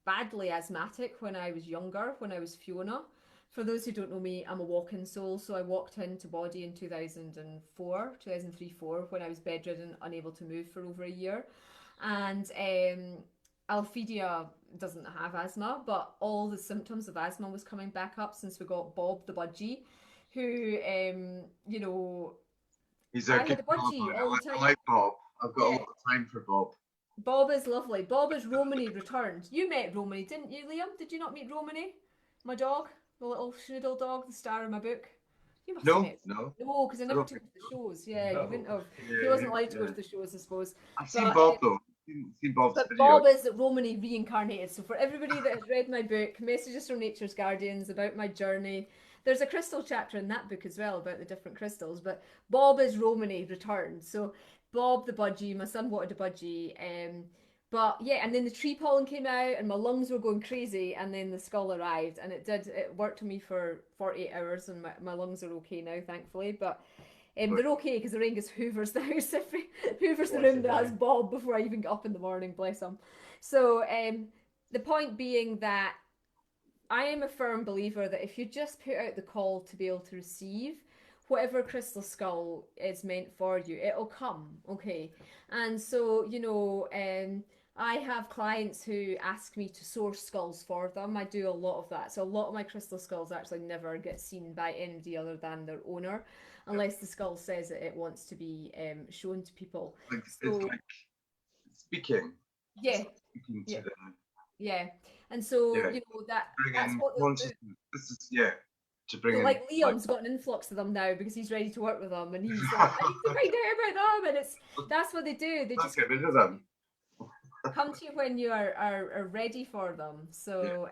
badly asthmatic when I was younger, when I was Fiona. For those who don't know me, I'm a walk-in soul. So I walked into body in 2003-4, when I was bedridden, unable to move for over a year. And Alphedia doesn't have asthma, but all the symptoms of asthma was coming back up since we got Bob the Budgie, who, you know, he's a good budgie. I like Bob. I've got a lot of time for Bob. Bob is lovely. Bob is Romany returned. You met Romany, didn't you, Liam? Did you not meet Romany? My dog, the little schnoodle dog, the star in my book. You must have met him. No, because I never took him to the shows. Yeah, you wouldn't have. He wasn't allowed to go to the shows, I suppose. I've seen Bob though. Seen Bob's but video. Bob is Romany reincarnated. So for everybody that has read my book, Messages from Nature's Guardians, about my journey, there's a crystal chapter in that book as well about the different crystals. But Bob is Romany returned. So Bob the budgie, my son wanted a budgie. But yeah, and then the tree pollen came out and my lungs were going crazy, and then the skull arrived, and it worked on me for 48 hours, and my lungs are okay now, thankfully. But they're okay because Auraengus hoovers the house, hoovers the room that has Bob before I even get up in the morning, bless him. So the point being that I am a firm believer that if you just put out the call to be able to receive whatever crystal skull is meant for you, it'll come, okay? And so, you know, I have clients who ask me to source skulls for them. I do a lot of that. So a lot of my crystal skulls actually never get seen by anybody other than their owner, unless the skull says that it wants to be shown to people. It's like speaking. Yeah. Speaking to them. Yeah. And so, you know, that's what this is, to bring in. Like Liam's got an influx of them now because he's ready to work with them, and he's like, I need to find out about them, and that's what they do. They just get rid of them. Come to you when you are ready for them. So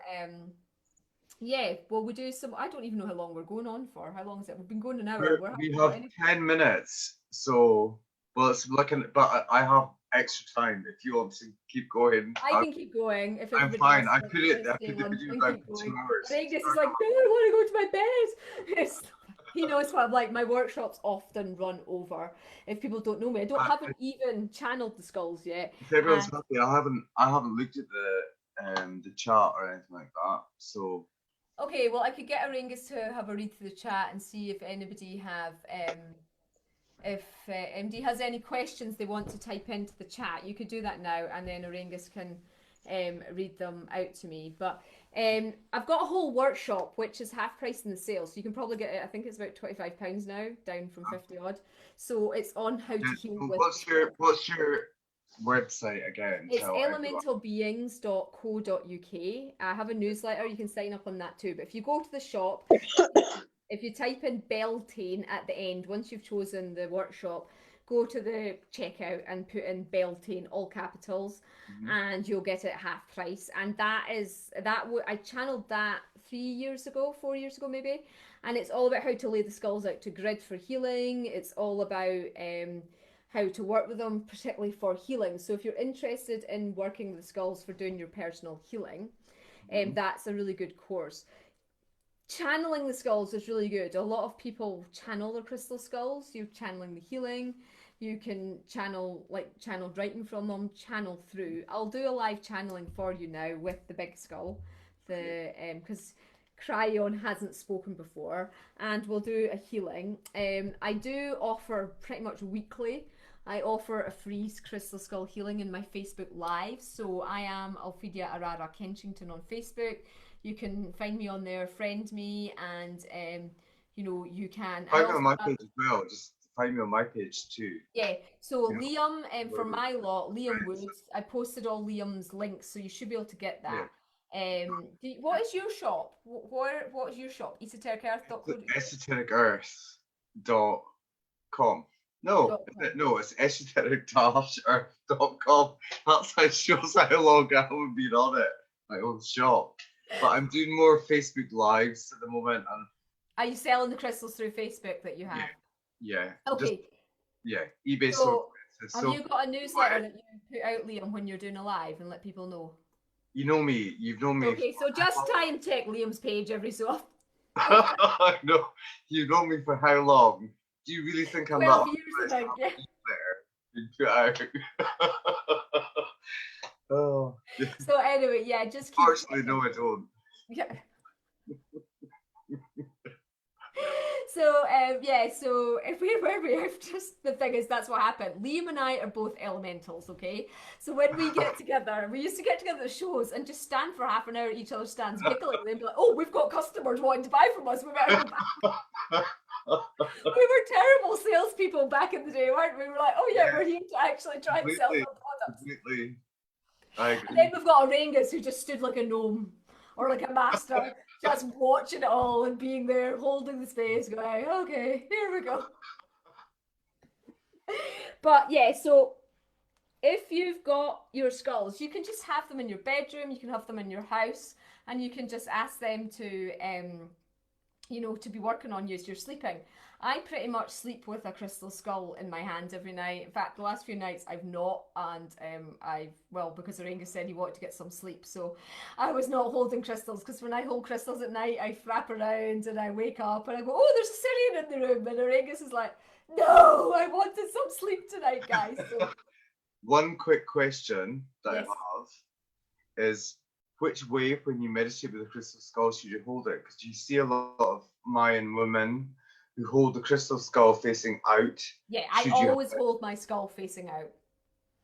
yeah, well, we do some. I don't even know how long we're going on for. How long is it? We've been going an hour. We have 10 minutes. So, well, it's looking, but I have extra time if you want to keep going. I can keep going. If I'm fine. I could do about 2 hours. Auraengus is like, no, I want to go to my bed. He knows what I'm like. My workshops often run over. If people don't know me, I don't haven't even channeled the skulls yet. If everyone's And happy, I haven't looked at the chart or anything like that. So okay, well, I could get Auraengus to have a read through the chat and see if anybody if MD has any questions they want to type into the chat. You could do that now, and then Auraengus can read them out to me. But I've got a whole workshop which is half price in the sale, so you can probably get it. I think it's about £25 now, down from 50 odd. So it's on how to heal so with. what's your website again? It's Tell everyone. elementalbeings.co.uk. I have a newsletter, you can sign up on that too. But if you go to the shop, if you type in Beltane at the end, once you've chosen the workshop, go to the checkout and put in Beltane, all capitals, and you'll get it half price. And I channeled that 4 years ago maybe, and it's all about how to lay the skulls out to grid for healing. It's all about how to work with them, particularly for healing. So if you're interested in working with the skulls for doing your personal healing, that's a really good course. Channeling the skulls is really good. A lot of people channel their crystal skulls. You're channeling the healing. You can channel, like channeled writing from them, channel through. I'll do a live channeling for you now with the big skull, because Cryon hasn't spoken before, and we'll do a healing. I do offer pretty much weekly. I offer a free crystal skull healing in my Facebook Live. So I am Alphedia Arara Kenchington on Facebook. You can find me on there, friend me, and you can Find me on my page as well. Just find me on my page too. Yeah. So Liam, for my lot, Liam Woods. I posted all Liam's links, so you should be able to get that. What is your shop? What is your shop? EsotericEarth.co.uk? EsotericEarth.com. No, it's esoteric-earth.com. That shows how long I haven't been on it. My own shop. But I'm doing more Facebook Lives at the moment. And are you selling the crystals through Facebook that you have? Yeah. Okay. eBay. So have you got a newsletter that you put out, Liam, when you're doing a live and let people know? You know me. You've known me. Okay, so just try and check Liam's page every so often. I know. You've known me for how long? Do you really think I'm 12 years, I think, yeah. Oh. So anyway, yeah, just keep. Actually, no, I don't. Yeah. So so if we're just, the thing is, that's what happened. Liam and I are both elementals, okay? So when we get together, we used to get together at shows and just stand for half an hour at each other's stands, giggling, and then be like, "Oh, we've got customers wanting to buy from us. We better go back." We were terrible salespeople back in the day, weren't we? We were like, "Oh yeah, we're here to actually try and sell some products." Completely. I agree. And then we've got Auraengus, who just stood like a gnome or like a master, just watching it all and being there, holding the space, going, "Okay, here we go." But yeah, so if you've got your skulls, you can just have them in your bedroom, you can have them in your house, and you can just ask them to to be working on you as you're sleeping. I pretty much sleep with a crystal skull in my hand every night. In fact, the last few nights I've not, and because Auraengus said he wanted to get some sleep, so I was not holding crystals, because when I hold crystals at night, I flap around and I wake up and I go, "Oh, there's a Syrian in the room," and Auraengus is like, "No, I wanted some sleep tonight, guys." So, one quick question that yes. I have is, which way, when you meditate with a crystal skull, should you hold it? Because you see a lot of Mayan women who hold the crystal skull facing out. Yeah, I always hold my skull facing out.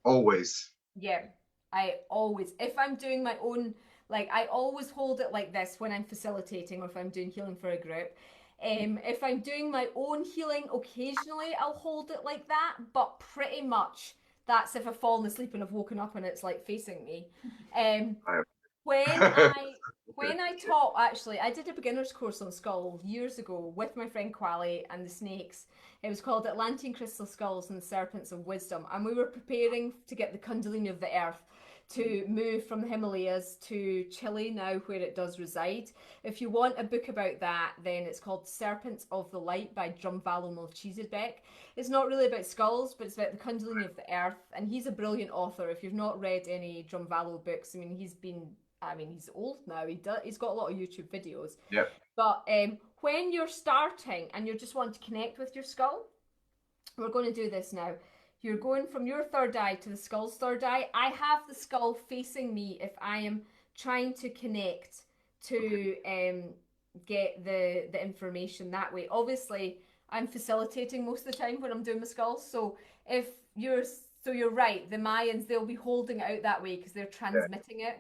Always. Yeah, I always. If I'm doing my own, like, I always hold it like this when I'm facilitating or if I'm doing healing for a group. If I'm doing my own healing, occasionally I'll hold it like that, but pretty much that's if I've fallen asleep and I've woken up and it's like facing me. When I taught, actually, I did a beginner's course on skull years ago with my friend Quali and the snakes. It was called Atlantean Crystal Skulls and the Serpents of Wisdom. And we were preparing to get the Kundalini of the Earth to move from the Himalayas to Chile now, where it does reside. If you want a book about that, then it's called Serpents of the Light by Drumvalo Melchizedek. It's not really about skulls, but it's about the Kundalini of the Earth. And he's a brilliant author. If you've not read any Drumvalo books, I mean, he's been I mean, he's old now. He's got a lot of YouTube videos. Yep. But when you're starting and you just want to connect with your skull, we're going to do this now. You're going from your third eye to the skull's third eye. I have the skull facing me if I am trying to connect to get the information that way. Obviously, I'm facilitating most of the time when I'm doing my skull. So you're right. The Mayans, they'll be holding it out that way because they're transmitting it.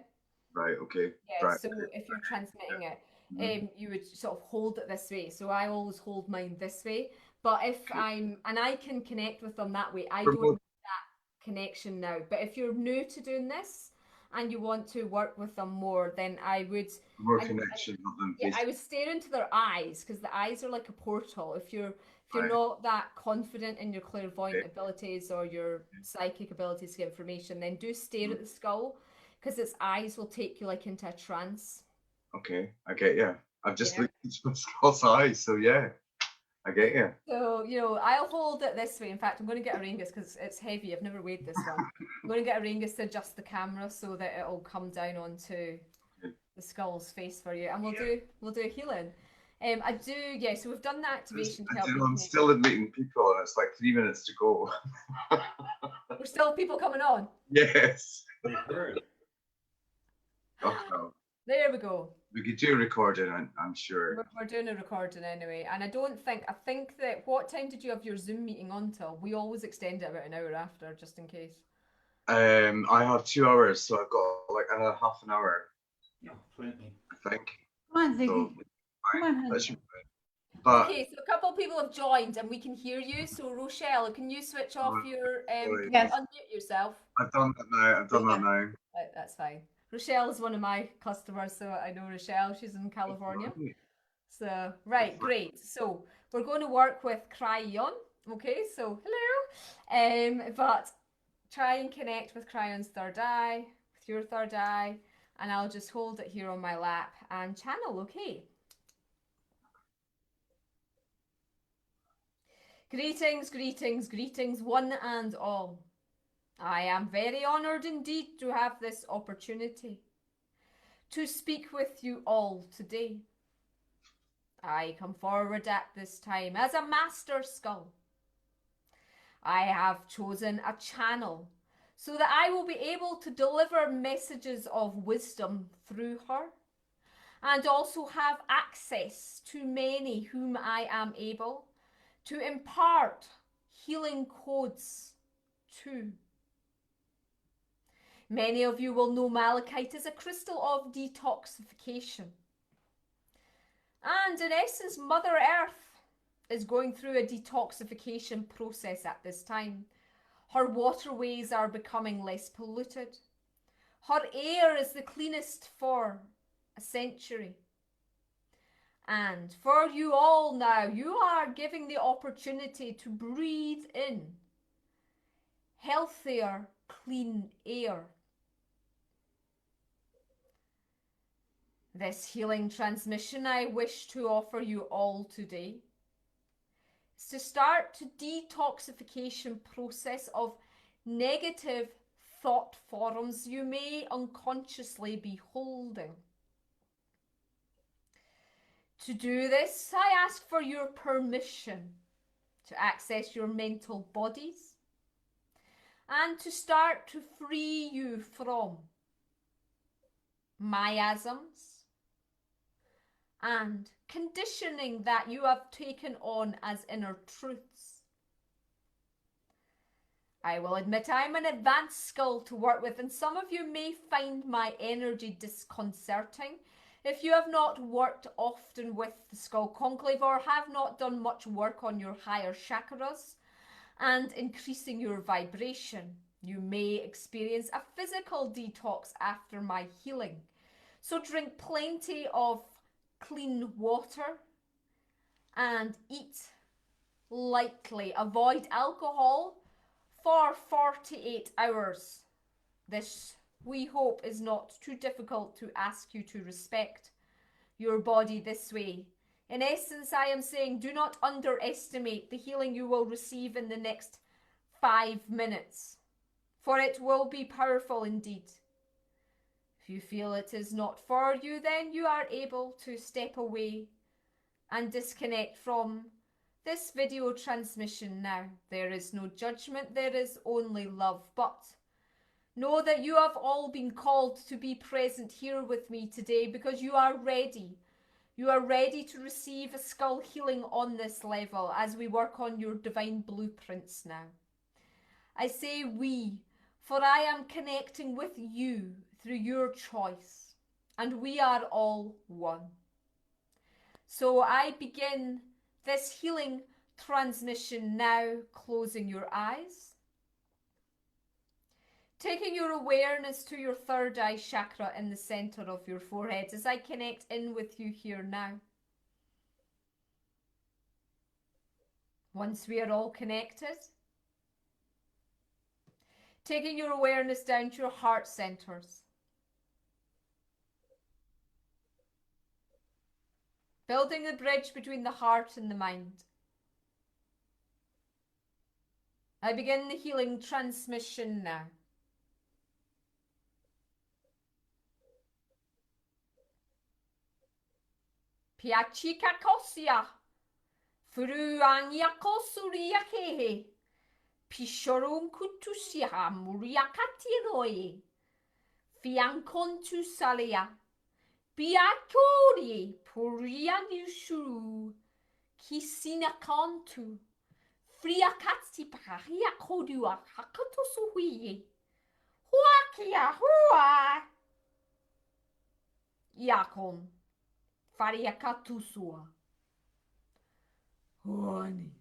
Right. Okay. Yeah. Right. So if you're transmitting it, Mhm. you would sort of hold it this way. So I always hold mine this way. But if and I can connect with them that way, I don't need that connection now. But if you're new to doing this and you want to work with them more, then I would More connection of them. I would stare into their eyes because the eyes are like a portal. If you're not that confident in your clairvoyant abilities or your psychic abilities to get information, then do stare at the skull because its eyes will take you like into a trance. Okay, I get you. I've just looked into my skull's eyes, so yeah, I get you. So, I'll hold it this way. In fact, I'm going to get Auraengus because it's heavy. I've never weighed this one. I'm going to get Auraengus to adjust the camera so that it'll come down onto the skull's face for you, and we'll do a healing. So we've done the activation. I'm still admitting people, and it's like 3 minutes to go. There's still people coming on. Yes. They heard. Oh, no. There we go. We could do a recording, I'm sure. We're doing a recording anyway, and I think that what time did you have your Zoom meeting on till? We always extend it about an hour after, just in case. I have 2 hours, so I've got like another half an hour. Yeah, plenty. I think. Come on, Ziggy. So, Come on, that should be fine. But Okay, so a couple of people have joined and we can hear you. So Rochelle, can you switch off your sorry. Yes. unmute yourself? I've done that now. Right, that's fine. Rochelle is one of my customers, so I know Rochelle. She's in California. So right, great. So we're going to work with Cryon. Okay, so hello. But try and connect with Cryon's third eye, with your third eye, and I'll just hold it here on my lap and channel. Okay. Greetings, greetings, greetings, one and all. I am very honoured indeed to have this opportunity to speak with you all today. I come forward at this time as a master skull. I have chosen a channel so that I will be able to deliver messages of wisdom through her and also have access to many whom I am able to impart healing codes to. Many of you will know malachite is a crystal of detoxification. And in essence, Mother Earth is going through a detoxification process at this time. Her waterways are becoming less polluted. Her air is the cleanest for a century. And for you all now, you are giving the opportunity to breathe in healthier, clean air. This healing transmission I wish to offer you all today is to start to detoxification process of negative thought forms you may unconsciously be holding. To do this, I ask for your permission to access your mental bodies and to start to free you from miasms and conditioning that you have taken on as inner truths. I will admit I'm an advanced skull to work with, and some of you may find my energy disconcerting if you have not worked often with the skull conclave or have not done much work on your higher chakras and increasing your vibration. You may experience a physical detox after my healing. So drink plenty of clean water and eat lightly. Avoid alcohol for 48 hours. This, we hope, is not too difficult to ask you to respect your body this way. In essence, I am saying do not underestimate the healing you will receive in the next 5 minutes, for it will be powerful indeed. If you feel it is not for you, then you are able to step away and disconnect from this video transmission now. There is no judgment, there is only love. But know that you have all been called to be present here with me today because you are ready. You are ready to receive a skull healing on this level as we work on your divine blueprints now. I say we, for I am connecting with you through your choice, and we are all one. So I begin this healing transmission now, closing your eyes, taking your awareness to your third eye chakra in the center of your forehead as I connect in with you here now. Once we are all connected, taking your awareness down to your heart centers, building the bridge between the heart and the mind. I begin the healing transmission now. Piachika kosia, furuangia kosuria kehe, pishorum kutusia muriakatiroe, fiankontu salia, piakori purianushu, kisina kantu, friakati paria kodua hakatosuhi, huakia hua, yakon. Fariakatusua. Honey.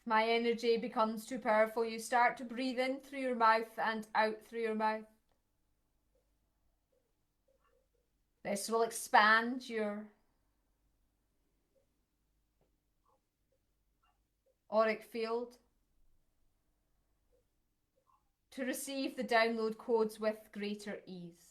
My energy becomes too powerful, you start to breathe in through your mouth and out through your mouth. This will expand your auric field to receive the download codes with greater ease.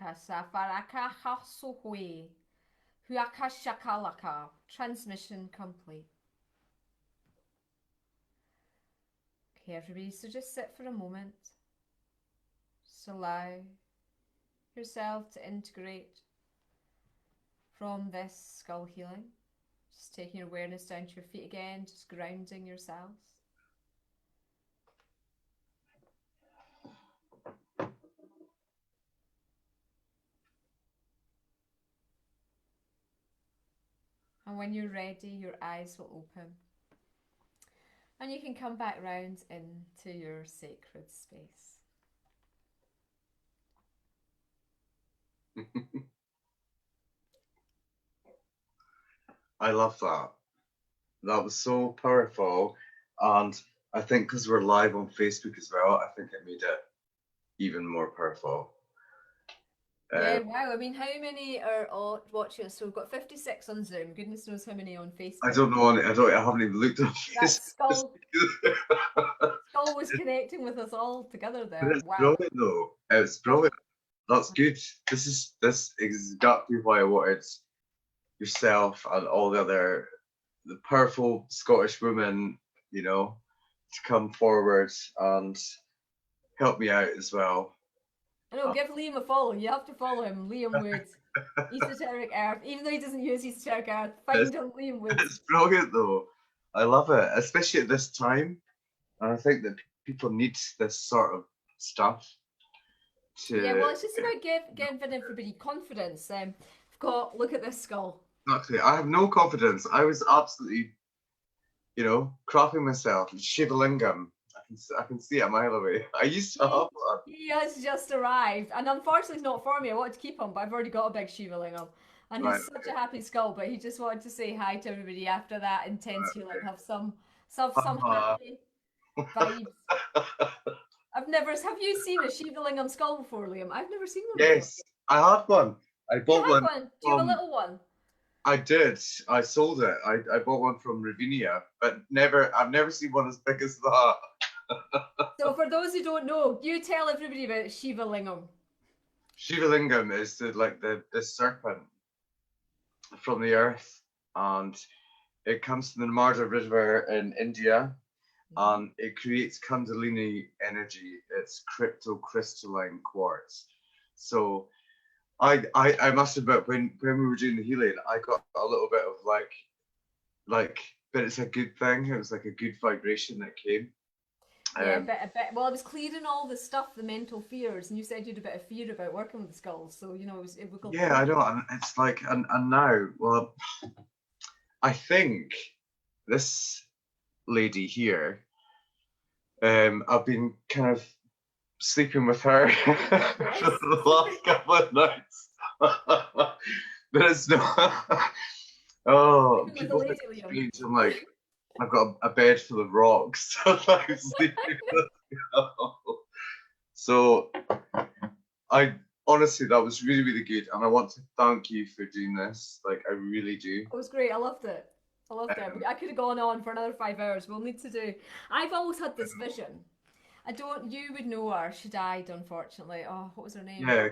Huaka Safaraka Hasuhui. Huaka Shakalaka. Transmission complete. Okay, everybody, so just sit for a moment. Just allow yourself to integrate from this skull healing. Just taking your awareness down to your feet again, just grounding yourselves. And when you're ready, your eyes will open. And you can come back round into your sacred space. I love that. That was so powerful. And I think because we're live on Facebook as well, I think it made it even more powerful. Yeah, wow. I mean, how many are all watching us? So we've got 56 on Zoom. Goodness knows how many on Facebook. I don't know. I haven't even looked at That Facebook. Skull was connecting with us all together there. It's Wow. brilliant, though. It's brilliant. That's good. This is exactly why I wanted yourself and all the powerful Scottish women, you know, to come forward and help me out as well. I know, give Liam a follow. You have to follow him. Liam Wood, Esoteric Earth. Even though he doesn't use Esoteric Earth, find him, Liam Wood. It's brilliant, though. I love it, especially at this time. And I think that people need this sort of stuff. Yeah, well, it's just about giving everybody confidence. Look at this skull. Exactly. I have no confidence. I was absolutely, crapping myself. Shiva Lingam. I can see it a mile away. I used to have one. He has just arrived, and unfortunately, it's not for me. I wanted to keep him, but I've already got a big Shiva Lingam, and he's such a happy skull. But he just wanted to say hi to everybody after that intense healing. Have some happy vibes. Have you seen a Shiva Lingam skull before, Liam? I've never seen one. Yes, before. I had one. I bought one. Do you have a little one? I did. I sold it. I bought one from Ravinia, but I've never seen one as big as that. So for those who don't know, you tell everybody about Shiva Lingam. Shiva Lingam is the serpent from the earth, and it comes from the Narmada River in India, and it creates Kundalini energy. It's cryptocrystalline quartz. So I must admit, when we were doing the healing, I got a little bit of but it's a good thing. It was like a good vibration that came. Yeah, a bit. Well, I was clearing all the stuff, the mental fears, and you said you had a bit of fear about working with the skulls, so it would go. Yeah, I know, and it's like, and now, well, I think this lady here, I've been kind of sleeping with her for the last couple of nights, but it's not. Oh, people think it's strange. I'm like, I've got a bed full of rocks. I'm sleeping with. So I honestly, that was really, really good, and I want to thank you for doing this. Like, I really do. It was great. I loved it. I could have gone on for another 5 hours. We'll need to do. I've always had this vision. You would know her. She died, unfortunately. Oh, what was her name? Yeah,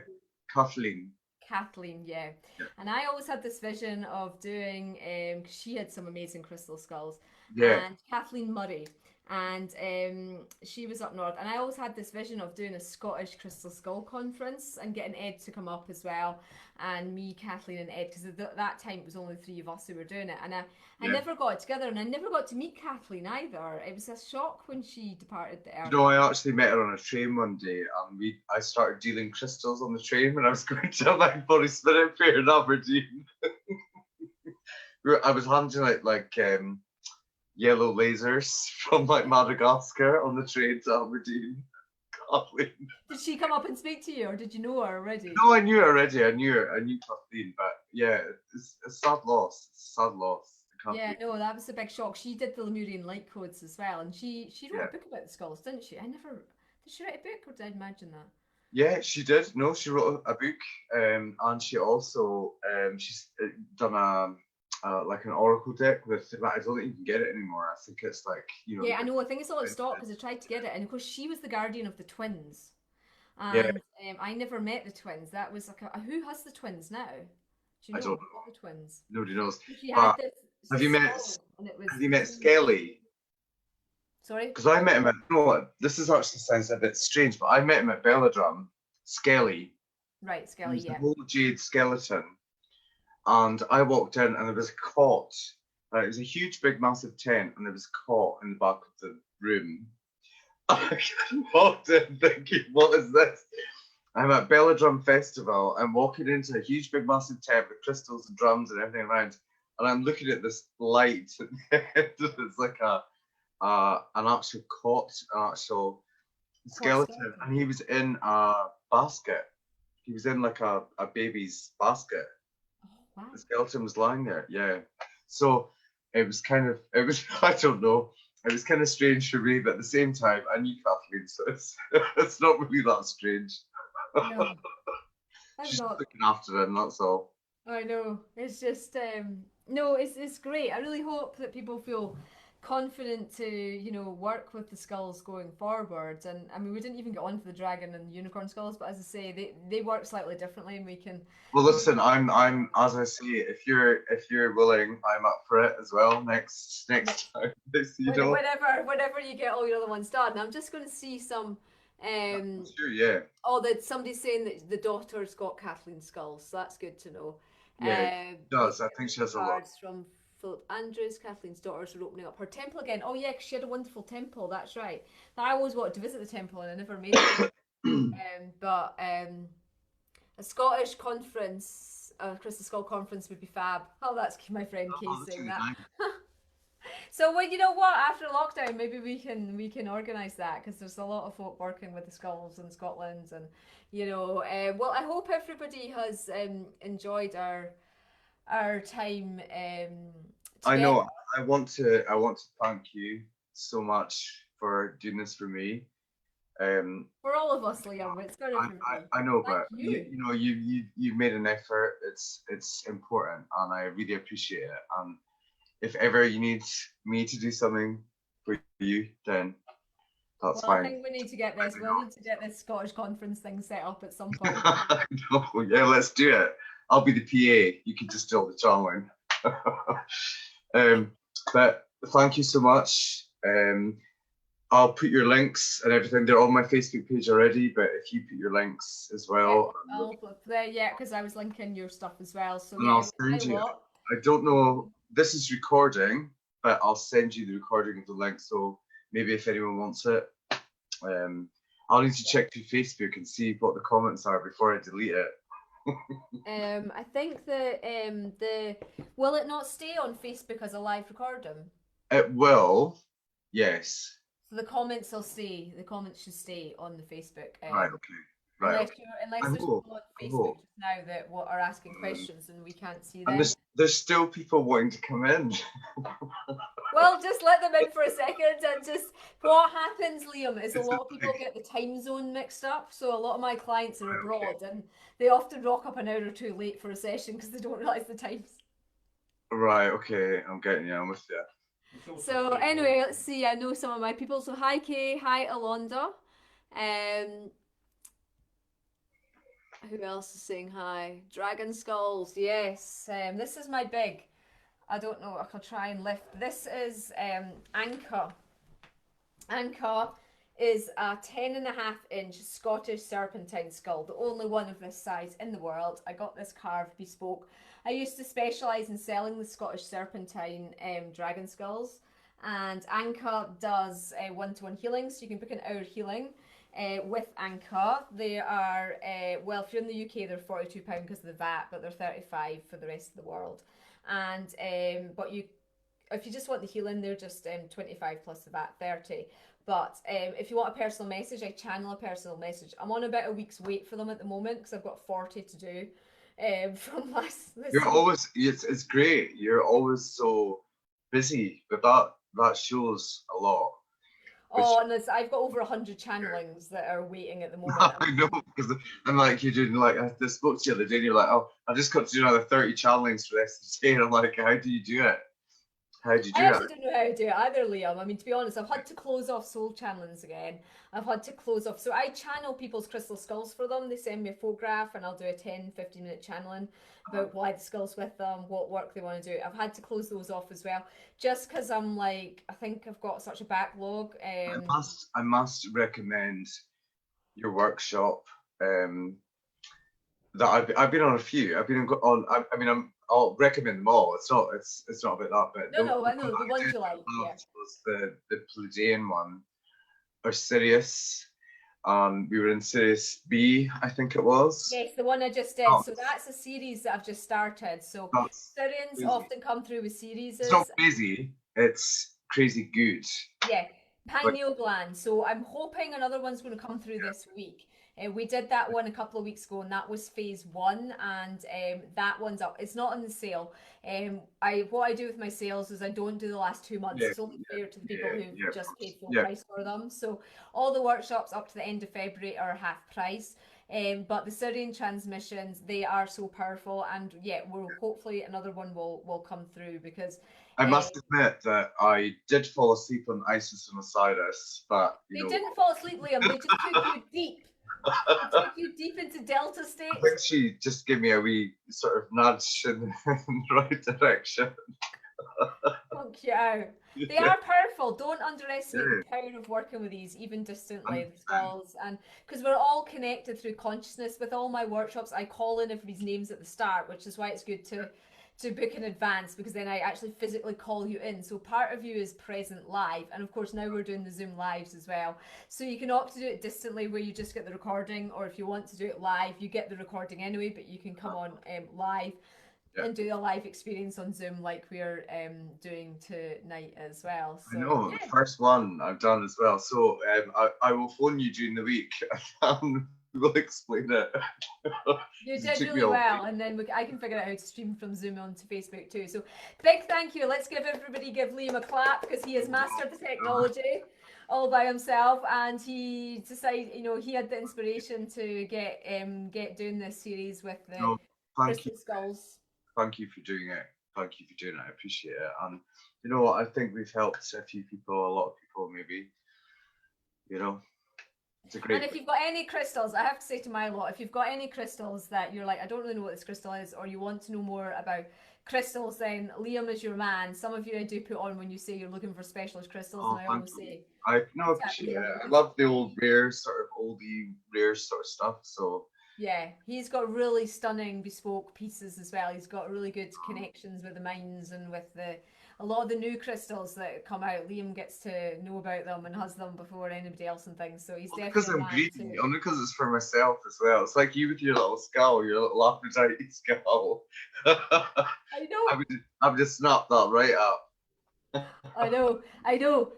Kathleen. Kathleen, yeah. And I always had this vision of doing, because she had some amazing crystal skulls. Yeah. And Kathleen Murray. And she was up north. And I always had this vision of doing a Scottish Crystal Skull conference and getting Ed to come up as well. And me, Kathleen and Ed, because at that time it was only 3 of us who were doing it. And I never got it together, and I never got to meet Kathleen either. It was a shock when she departed the earth. I actually met her on a train one day, and I started dealing crystals on the train when I was going to my body spirit fair in Aberdeen. I was handing out yellow lasers from Madagascar on the train to Aberdeen. Kathleen. Did she come up and speak to you, or did you know her already? No, I knew her already. I knew Kathleen, but yeah, it's a sad loss. It's a sad loss. Yeah, no, that was a big shock. She did the Lemurian light codes as well, and she wrote a book about the skulls, didn't she? Did she write a book, or did I imagine that? Yeah, she did. No, she wrote a book, and she also she's done an oracle deck with. I don't think you can get it anymore. I think it's Yeah, I know. I think it's all out of stock because I tried to get it, and of course she was the guardian of the twins. And I never met the twins. That was like who has the twins now? Do you I know don't who know. got the twins? Nobody knows. She But had this have you met skull, and it was have you met Skelly? sorry. Because I met him at, you know what, this is actually sounds a bit strange, but I met him at Belladrum, Skelly. Right, He Skelly, was the yeah. whole jade skeleton. And I walked in and there was a cot. It was a huge, big, massive tent, and there was a cot in the back of the room. I walked in thinking, what is this? I'm at Belladrum Festival. I'm walking into a huge, big, massive tent with crystals and drums and everything around. And I'm looking at this light. It's like an actual cot, an actual skeleton. And he was in a basket. He was in like a baby's basket. Oh, wow. The skeleton was lying there, yeah. So it was I don't know, it was kind of strange for me, but at the same time, I knew Kathleen, so it's not really that strange. No, She's not. looking after him, that's all. I know. It's just no, it's great. I really hope that people feel confident to, work with the skulls going forward. And I mean, we didn't even get on to the dragon and unicorn skulls, but as I say, they work slightly differently, and we can. Well, listen, I'm as I say, if you're willing, I'm up for it as well. Next time, Whenever you get all your other ones done, I'm just going to see some. Sure, yeah. Oh, that somebody's saying that the daughter's got Kathleen's skulls. So that's good to know. Yeah, it does. I think she has a lot. Cards from Philip Andrews. Kathleen's daughters are opening up her temple again. Oh yeah, 'cause she had a wonderful temple. That's right. Now, I always wanted to visit the temple and I never made it. But a Scottish conference, a Crystal Skull conference would be fab. Oh, that's my friend Kay saying that. So, well, you know what? After lockdown, maybe we can organise that, because there's a lot of folk working with the skulls in Scotland, and well, I hope everybody has enjoyed our time. I know. I want to thank you so much for doing this for me. For all of us, Liam, it's got everybody. I know, Thank but you. you've made an effort. It's important, and I really appreciate it. And if ever you need me to do something for you, then that's fine. I think we need to get this. We'll need to get this Scottish conference thing set up at some point. No, yeah, let's do it. I'll be the PA. You can just do all the channeling. But thank you so much. I'll put your links and everything. They're on my Facebook page already, but if you put your links as well. Yeah, I'll put there, yeah, because I was linking your stuff as well. So and I'll send you. I don't know. This is recording, but I'll send you the recording of the link. So maybe if anyone wants it, I'll need to check through Facebook and see what the comments are before I delete it. I think that will it not stay on Facebook as a live recording? It will, yes. So the comments will stay. The comments should stay on the Facebook. Right. Okay. Right. Unless there's people on Facebook just now that are asking questions and we can't see them. And there's still people wanting to come in. Well, just let them in for a second, and just what happens, Liam, is a lot of people get the time zone mixed up. So a lot of my clients are abroad, and they often rock up an hour or two late for a session because they don't realise the times. Right. Okay. I'm getting you. I'm with you. So anyway, let's see. I know some of my people. So hi Kay, hi Alonda. Who else is saying hi? Dragon Skulls, yes. This is my big. I don't know. I can try and lift. This is Anka. Anka is a 10.5-inch Scottish serpentine skull, the only one of this size in the world. I got this carved bespoke. I used to specialise in selling the Scottish serpentine dragon skulls, and Anka does one-to-one healing, so you can book an hour healing with Anka. They are, well, if you're in the UK, they're £42 because of the VAT, but they're $35 for the rest of the world. And but if you just want the healing, they're just 25 plus the VAT, 30. But if you want a personal message, I channel a personal message. I'm on about a week's wait for them at the moment because I've got 40 to do from last. You're always, it's great. You're always so busy, but that shows a lot. Oh, and I've got over 100 channelings that are waiting at the moment. I know, because I'm like, you're doing, like, I spoke to you the other day, and you're like, oh, I've just got to do another 30 channelings for this day, and I'm like, how do you do it? How did you I do actually it? don't know how to do it either, Liam. I mean, to be honest, I've had to close off soul channelings again. I've had to close off. So I channel people's crystal skulls for them. They send me a photograph and I'll do a 10, 15-minute channeling about why the skull's with them, what work they want to do. I've had to close those off as well, just because I'm like, I think I've got such a backlog. I must recommend your workshop. That I've been on a few. I've been on. I mean, I'll recommend them all. It's not about that. But No, the I know one the I ones did you like. Yeah. loved was the Pleiadian one, or Sirius. We were in Sirius B, I think it was. Yes, the one I just did. Oh, So that's a series that I've just started. So that's Syrians crazy. often come through with series. It's not crazy. It's crazy good. Yeah, Like, pineal gland. So I'm hoping another one's going to come through this week. We did that one a couple of weeks ago, and that was phase one, and that one's up. It's not on the sale. What I do with my sales is I don't do the last 2 months. yeah, It's only fair to the people yeah, who've yeah, of just course. paid full Yeah, price for them. So all the workshops up to the end of February are half price. But the Syrian transmissions, they are so powerful, and yeah, we'll hopefully another one will come through because I uh, must admit that I did fall asleep on Isis and Osiris, but they didn't fall asleep, Liam. They just took you deep. They took you deep into delta I states. think she just gave me a wee sort of nudge in the right direction. Funk you out. They are powerful. Don't underestimate the power of working with these, even distantly, the 100%. skulls. And because we're all connected through consciousness. With all my workshops, I call in everybody's names at the start, which is why it's good to book in advance, because then I actually physically call you in. So part of you is present live, and of course now we're doing the Zoom lives as well. So you can opt to do it distantly, where you just get the recording, or if you want to do it live, you get the recording anyway, but you can come on live Yeah. and do a live experience on Zoom like we're doing tonight as well. So I know, yeah. the first one I've done as well. So I will phone you during the week and we'll explain it. You did really well, and then I can figure out how to stream from Zoom onto Facebook too. So big thank you. Let's give Liam a clap, because he has mastered the technology all by himself, and he decided, he had the inspiration to get doing this series with the No, thank you. crystal skulls. Thank you for doing it. Thank you for doing it. I appreciate it. And you know what? I think we've helped a few people, a lot of people maybe. It's a great. And if you've got any crystals, I have to say to my lot, if you've got any crystals that you're like, I don't really know what this crystal is, or you want to know more about crystals, then Liam is your man. Some of you I do put on when you say you're looking for specialist crystals, and I always say, I appreciate it. I love the old rare sort of oldie rare sort of stuff. So yeah, he's got really stunning bespoke pieces as well. He's got really good connections with the mines and with a lot of the new crystals that come out. Liam gets to know about them and has them before anybody else and things. So he's definitely because I'm greedy, only because it's for myself as well. It's like you with your little skull, your little Aphrodite skull. I know. I've just snapped that right up. I know,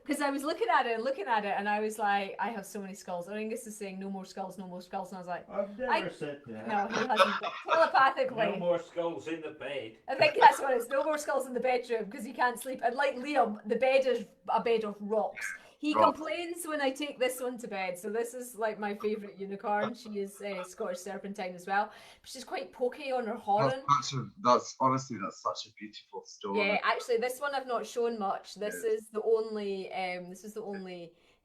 because I was looking at it, and I was like, I have so many skulls. Auraengus is saying no more skulls, and I was like, I've never said that. No, he hasn't. Telepathically. No more skulls in the bed. I think that's what it is. No more skulls in the bedroom because he can't sleep. And like Liam, the bed is a bed of rocks. He complains when I take this one to bed. So this is like my favourite unicorn. She is Scottish Serpentine as well. But she's quite pokey on her horn. That's honestly, that's such a beautiful stone. Yeah, actually, this one I've not shown much. This is the only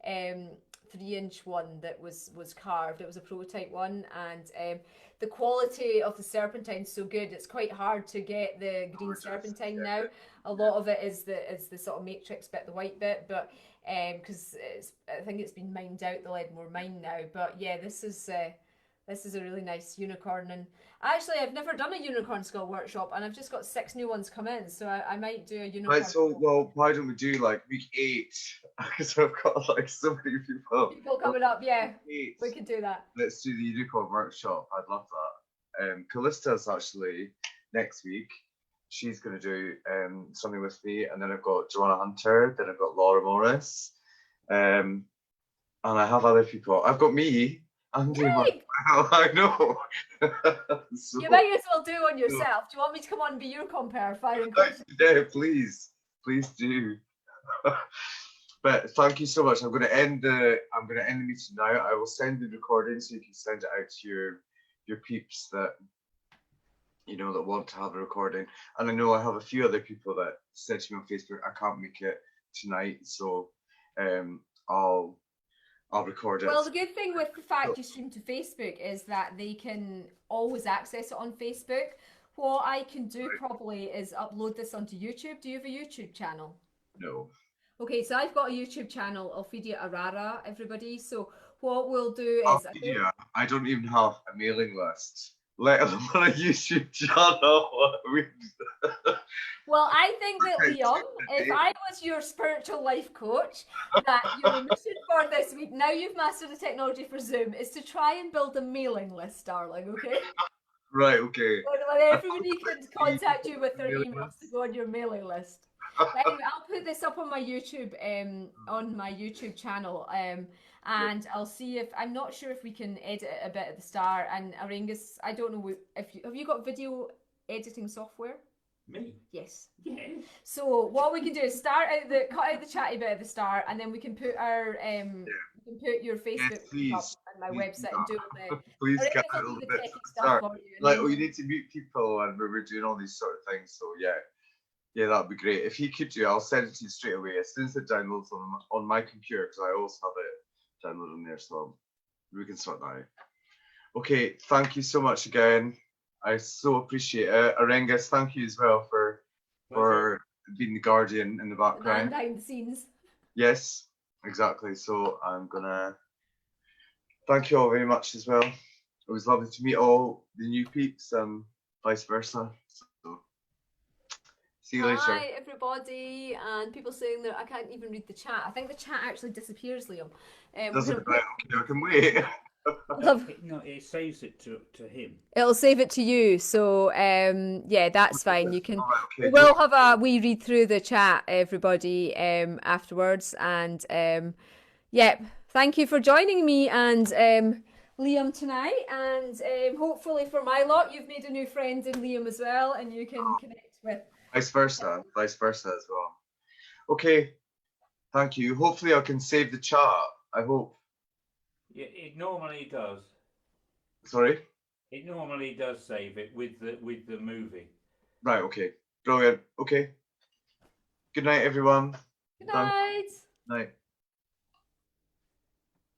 3-inch one that was carved. It was a prototype one, and the quality of the serpentine's so good. It's quite hard to get the green serpentine now. A lot of it is the sort of matrix bit, the white bit, but because I think it's been mined out, the Leadmore mine now. But yeah, this is a really nice unicorn, and actually I've never done a unicorn skull workshop, and I've just got 6 new ones come in, so I might do a unicorn. Right, so well, why don't we do like week 8? Because I've got like so many people coming up. Yeah, 8. we could do that. Let's do the unicorn workshop. I'd love that. Callista's actually next week. She's going to do something with me, and then I've got Joanna Hunter, then I've got Laura Morris, and I have other people. I've got me. I'm doing I know. So, you might as well do one yourself. Do you want me to come on and be your compare? Yeah, please do. But thank you so much. I'm going to end the meeting now. I will send the recording so you can send it out to your peeps that you know, that want to have a recording. And I know I have a few other people that said to me on Facebook, I can't make it tonight, so I'll record it. Well, the good thing with the fact you stream to Facebook is that they can always access it on Facebook. What I can do probably is upload this onto YouTube. Do you have a YouTube channel? No. Okay, so I've got a YouTube channel, Alphedia Arara, everybody. So what we'll do is Alphedia, I don't even have a mailing list, let alone a YouTube channel. well, I think that Liam, if I was your spiritual life coach, that your mission for this week, now you've mastered the technology for Zoom, is to try and build a mailing list, darling, okay? Right, okay. When everybody can contact you with their emails to go on your mailing list. But anyway, I'll put this up on my YouTube channel, and I'll see if I'm not sure if we can edit it a bit at the start. And Auraengus, I don't know if have you got video editing software? Me? Yes. Yeah. So what we can do is cut out the chatty bit at the start, and then we can put our you can put your Facebook up on my website and do the Please Auraengus get will out do of the the bit techie at the stuff start. for you. Like, we need to meet people, and we're doing all these sort of things. So yeah, that'd be great. If you could do, I'll send it to you straight away as soon as it downloads on my computer, because I also have it downloaded on there, so we can sort that out. Okay, thank you so much again. I so appreciate it. Auraengus, thank you as well for being the guardian in the background. Behind the scenes. Yes, exactly. So I'm gonna thank you all very much as well. It was lovely to meet all the new peeps and vice versa. So see you later. Hi everybody, and people saying that I can't even read the chat. I think the chat actually disappears, Liam. Doesn't right, okay, I can wait. No, it saves it to him. It'll save it to you, so yeah, that's fine. You can. Okay, We'll have a wee read through the chat, everybody, afterwards, and yeah, thank you for joining me and Liam tonight, and hopefully for my lot, you've made a new friend in Liam as well, and you can connect with. Vice versa as well. Okay, thank you. Hopefully I can save the chat. I hope. Yeah, it normally does. Sorry? It normally does save it with the movie. Right, okay. Brilliant. Okay. Good night, everyone. Good night. Night.